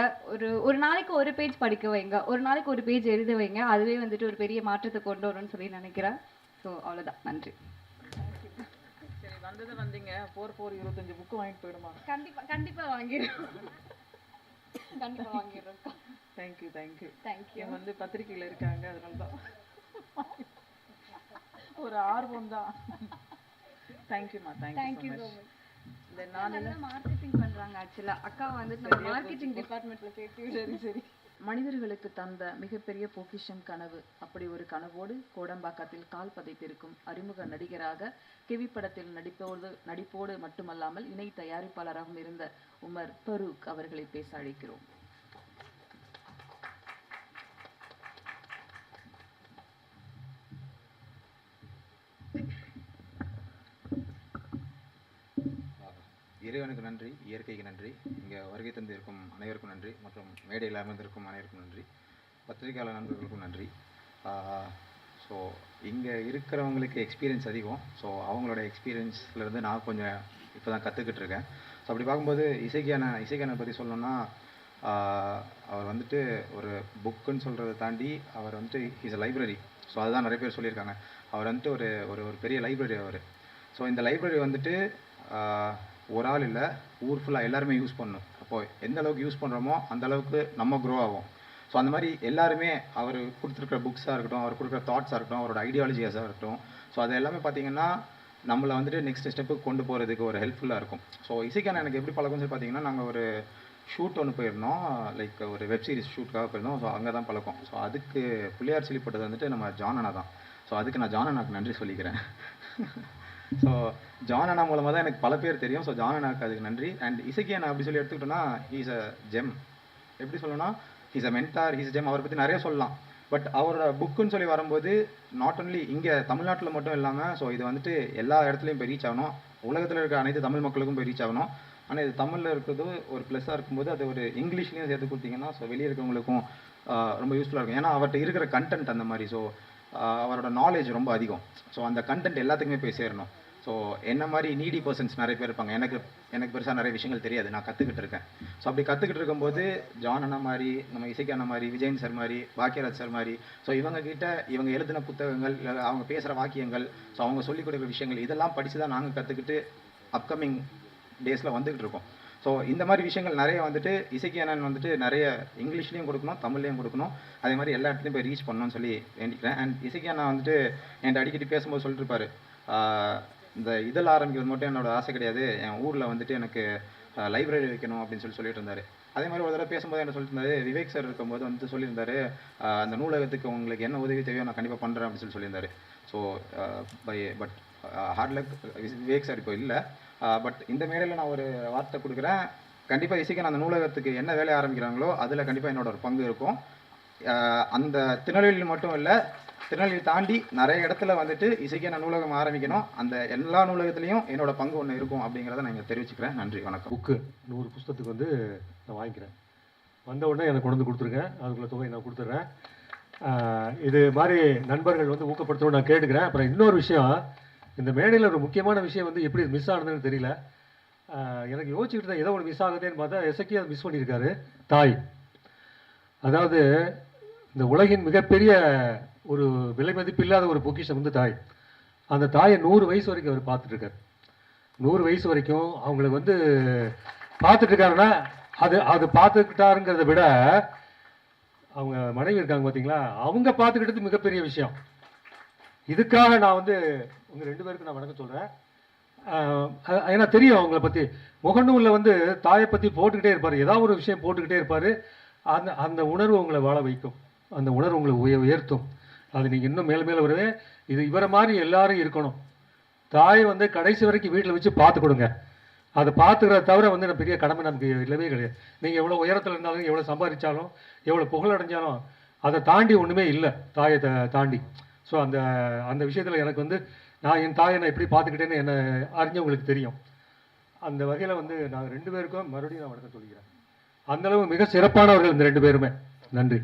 Speaker 9: ஒரு நாளைக்கு ஒரு பேஜ் படிக்க வைங்க, ஒரு நாளைக்கு ஒரு பேஜ் எழுத வைங்க. அதுவே வந்துட்டு ஒரு பெரிய மாற்றத்தை கொண்டு வரும்னு சொல்லி நினைக்கிறேன். ஸோ அவ்வளோதான். நன்றி.
Speaker 1: சரி, வந்தீங்க 4/4 25 புக்கு வாங்கிட்டு போயிடுமா?
Speaker 9: கண்டிப்பாக வாங்கிடுறோம். கண்டிப்பாக வாங்கிடுறோம்.
Speaker 1: தேங்க்யூ.
Speaker 9: தேங்க்யூ.
Speaker 1: வந்து பத்திரிக்கையில் இருக்காங்க, அதனால தான் ஒரு ஆர்வம் தான். தேங்க்யூம்மா.
Speaker 9: Thank you so much.
Speaker 1: இந்த நான்
Speaker 9: நல்லா மார்க்கெட்டிங் பண்ணுறாங்க. ஆக்சுவலாக அக்கா வந்துட்டு நம்ம மார்க்கெட்டிங் டிபார்ட்மெண்ட்டில் சேர்த்து.
Speaker 1: சரி. மனிதர்களுக்கு தந்த மிகப்பெரிய பொக்கிஷம் கனவு. அப்படி ஒரு கனவோடு கோடம்பாக்கத்தில் கால் பதித்திருக்கும் அறிமுக நடிகராக கிவி படத்தில் நடிப்போடு மட்டுமல்லாமல் இணை தயாரிப்பாளராகவும் இருந்த உமர் ஃபரூக் அவர்களை பேச அழைக்கிறோம்.
Speaker 10: இறைவனுக்கு நன்றி, இயற்கைக்கு நன்றி, இங்கே வருகை தந்திருக்கும் அனைவருக்கும் நன்றி, மற்றும் மேடையில் அமர்ந்திருக்கும் அனைவருக்கும் நன்றி, பத்திரிகையாளர் நண்பர்களுக்கும் நன்றி. ஸோ இங்கே இருக்கிறவங்களுக்கு எக்ஸ்பீரியன்ஸ் அதிகம். ஸோ அவங்களோட எக்ஸ்பீரியன்ஸ்லேருந்து நான் கொஞ்சம் இப்போ தான் கற்றுக்கிட்டு இருக்கேன். ஸோ அப்படி பார்க்கும்போது இசைக்கான பற்றி சொல்லணும்னா, அவர் வந்துட்டு ஒரு புக்குன்னு சொல்கிறத தாண்டி அவர் வந்துட்டு இஸ் அ லைப்ரரி. ஸோ அதுதான் நிறைய பேர் சொல்லியிருக்காங்க. அவர் வந்துட்டு ஒரு ஒரு பெரிய லைப்ரரி அவர். ஸோ இந்த லைப்ரரி வந்துட்டு ஒரு ஆள் இல்லை, ஊர் ஃபுல்லாக எல்லாருமே யூஸ் பண்ணணும். அப்போது எந்த அளவுக்கு யூஸ் பண்ணுறோமோ அந்த அளவுக்கு நம்ம க்ரோ ஆகும். ஸோ அந்த மாதிரி எல்லாருமே அவர் கொடுத்துருக்குற புக்ஸாக இருக்கட்டும், அவர் கொடுக்குற தாட்ஸாக இருக்கட்டும், அவரோட ஐடியாலஜிஸாக இருக்கட்டும், ஸோ அது எல்லாமே பார்த்திங்கன்னா நம்மளை வந்துட்டு நெக்ஸ்ட் ஸ்டெப்புக்கு கொண்டு போகிறதுக்கு ஒரு ஹெல்ப்ஃபுல்லாக இருக்கும். ஸோ இசைக்கான எனக்கு எப்படி பழக்கம்னு சொல்லி பார்த்தீங்கன்னா, நாங்கள் ஒரு ஷூட் ஒன்று போயிருந்தோம், லைக் ஒரு வெப் சீரிஸ் ஷூட்டுக்காக போயிருந்தோம். ஸோ அங்கே தான் பழக்கம். ஸோ அதுக்கு பிள்ளையார் சொல்லிப்பட்டது வந்துட்டு நம்ம ஜான் அண்ணா தான். ஸோ அதுக்கு நான் ஜான் அண்ணாக்கு நன்றி சொல்லிக்கிறேன். ஸோ ஜான் அண்ணா மூலமாக தான் எனக்கு பல பேர் தெரியும். ஸோ ஜான் அண்ணாக்கு அதுக்கு நன்றி. அண்ட் இசைக்கு அண்ணா அப்படி சொல்லி எடுத்துக்கிட்டோன்னா, ஹீஸ் அ ஜெம். எப்படி சொல்லணும்னா, he's a mentor, he's GeM. அவரை பற்றி நிறைய சொல்லலாம். பட் அவரோட புக்குன்னு சொல்லி வரும்போது நாட் ஒன்லி இங்கே தமிழ்நாட்டில் மட்டும் இல்லாமல், ஸோ இது வந்துட்டு எல்லா இடத்துலையும் போய் ரீச் ஆகணும், உலகத்தில் இருக்க அனைத்து தமிழ் மக்களுக்கும் போய் ரீச் ஆகணும். ஆனால் இது தமிழில் இருக்கிறது ஒரு ப்ளஸ்ஸாக இருக்கும்போது அது ஒரு இங்கிலீஷ்லேயும் சேர்த்து கொடுத்தீங்கன்னா, ஸோ வெளியே இருக்கவங்களுக்கும் ரொம்ப யூஸ்ஃபுல்லாக இருக்கும். ஏன்னா அவர்கிட்ட இருக்கிற கண்டென்ட் அந்த மாதிரி. ஸோ அவரோட நாலேஜ் ரொம்ப அதிகம். ஸோ அந்த கண்டென்ட் எல்லாத்துக்குமே போய் சேரணும். ஸோ என்ன மாதிரி நீடி பர்சன்ஸ் நிறைய பேர் இருப்பாங்க. எனக்கு பெருசாக நிறைய விஷயங்கள் தெரியாது, நான் கற்றுக்கிட்டு இருக்கேன். ஸோ அப்படி கற்றுக்கிட்டு இருக்கும்போது ஜான் அண்ணா மாதிரி, நம்ம இசைக்கு அண்ணா மாதிரி, விஜயன் சார் மாதிரி, பாக்கியராஜ் சார் மாதிரி, ஸோ இவங்க எழுதின புத்தகங்கள், இல்லை அவங்க பேசுகிற வாக்கியங்கள், ஸோ அவங்க சொல்லிக் கொடுக்குற விஷயங்கள், இதெல்லாம் படித்து தான் நாங்கள் கற்றுக்கிட்டு அப்கமிங் டேஸில் வந்துக்கிட்டு இருக்கோம். ஸோ இந்த மாதிரி விஷயங்கள் நிறைய வந்துட்டு இசைக்கு அண்ணன் வந்துட்டு நிறைய இங்கிலீஷ்லேயும் கொடுக்கணும், தமிழ்லேயும் கொடுக்கணும், அதே மாதிரி எல்லா இடத்துலையும் போய் ரீச் பண்ணணும்னு சொல்லி வேண்டிக்கிறேன். அண்ட் இசைக்கு அண்ணா வந்துட்டு என்கிட்ட அடிக்கடி பேசும்போது சொல்லிட்டு இருப்பாரு, இந்த இதில் ஆரம்பிக்கிறது மட்டும் என்னோட ஆசை கிடையாது, என் ஊரில் வந்துட்டு எனக்கு லைப்ரரி வைக்கணும் அப்படின்னு சொல்லிட்டு இருந்தார். அதே மாதிரி ஒரு தடவை பேசும்போது என்ன சொல்லிட்டு இருந்தாரு, விவேக் சார் இருக்கும்போது வந்து சொல்லியிருந்தாரு, அந்த நூலகத்துக்கு உங்களுக்கு என்ன உதவி தேவையோ நான் கண்டிப்பாக பண்ணுறேன் அப்படின்னு சொல்லியிருந்தாரு. So but hard luck Vivek sir இப்போ இல்லை. பட் இந்த மேடையில் நான் ஒரு வார்த்தை கொடுக்குறேன், கண்டிப்பாக இசைக்கன் அந்த நூலகத்துக்கு என்ன வேலையை ஆரம்பிக்கிறாங்களோ அதில் கண்டிப்பாக என்னோட ஒரு பங்கு இருக்கும். அந்த திருநெல்வேலியில் மட்டும் இல்லை, திருநெல்வேலி தாண்டி நிறைய இடத்துல வந்துட்டு இசைக்கன் நூலகம் ஆரம்பிக்கணும். அந்த எல்லா நூலகத்துலேயும் என்னோட பங்கு ஒன்று இருக்கும் அப்படிங்கிறத நான் இங்கே தெரிவிச்சுக்கிறேன். நன்றி, வணக்கம்.
Speaker 3: புக்கு 100 புஸ்தகத்துக்கு வந்து நான் வாங்கிக்கிறேன். வந்த உடனே எனக்கு கொண்டு வந்து கொடுத்துருங்க, அதுக்குள்ள தொகை நான் கொடுத்துட்றேன். இது மாதிரி நண்பர்கள் வந்து ஊக்கப்படுத்தணும்னு நான் கேட்டுக்கிறேன். அப்புறம் இன்னொரு விஷயம், இந்த மேடையில் ஒரு முக்கியமான விஷயம் வந்து எப்படி மிஸ் ஆனதுன்னு தெரியல. எனக்கு யோசிச்சுக்கிட்டு தான் ஏதோ ஒரு மிஸ் ஆகுதுன்னு பார்த்தா எசக்கி அதை மிஸ் பண்ணியிருக்காரு. தாய், அதாவது இந்த உலகின் மிகப்பெரிய ஒரு விலை மதிப்பில்லாத ஒரு பொக்கிஷம் வந்து தாய். அந்த தாயை 100 வயசு வரைக்கும் அவர் பார்த்துட்ருக்காரு. 100 வயசு வரைக்கும் அவங்களுக்கு வந்து பார்த்துட்ருக்காருன்னா அது பார்த்துக்கிட்டாருங்கிறத விட அவங்க மனைவி இருக்காங்க பார்த்தீங்களா, அவங்க பார்த்துக்கிட்டது மிகப்பெரிய விஷயம். இதுக்காக நான் வந்து உங்கள் 2 பேருக்கு நான் வணக்கம் சொல்கிறேன். ஏன்னா தெரியும் அவங்கள பற்றி. முகநூலில் வந்து தாயை பற்றி போட்டுக்கிட்டே இருப்பார், ஏதாவது ஒரு விஷயம் போட்டுக்கிட்டே இருப்பார். அந்த உணர்வு உங்களை வாழ வைக்கும், அந்த உணர்வு உங்களை உயர்த்தும். அது நீங்கள் இன்னும் மேலே மேலே வருவே. இது இவரை மாதிரி எல்லாரும் இருக்கணும். தாயை வந்து கடைசி வரைக்கும் வீட்டில் வச்சு பார்த்து கொடுங்க. அதை பார்த்துக்கிறத தவிர வந்து நான் பெரிய கடமை நமக்கு இல்லவே கிடையாது. நீங்கள் எவ்வளோ உயரத்தில் இருந்தாலும், எவ்வளோ சம்பாதிச்சாலும், எவ்வளோ புகழடைஞ்சாலும் அதை தாண்டி ஒன்றுமே இல்லை, தாயை தாண்டி. ஸோ அந்த விஷயத்தில் எனக்கு வந்து நான் என் தாயை நான் எப்படி பார்த்துக்கிட்டேன்னு என்னை அறிஞ்சவங்களுக்கு தெரியும். அந்த வகையில் வந்து நாங்கள் 2 பேருக்கும் மறுபடியும் நான் வணக்கம் சொல்லிக்கிறேன். அந்தளவு மிக சிறப்பானவர்கள் இந்த 2 பேருமே. நன்றி.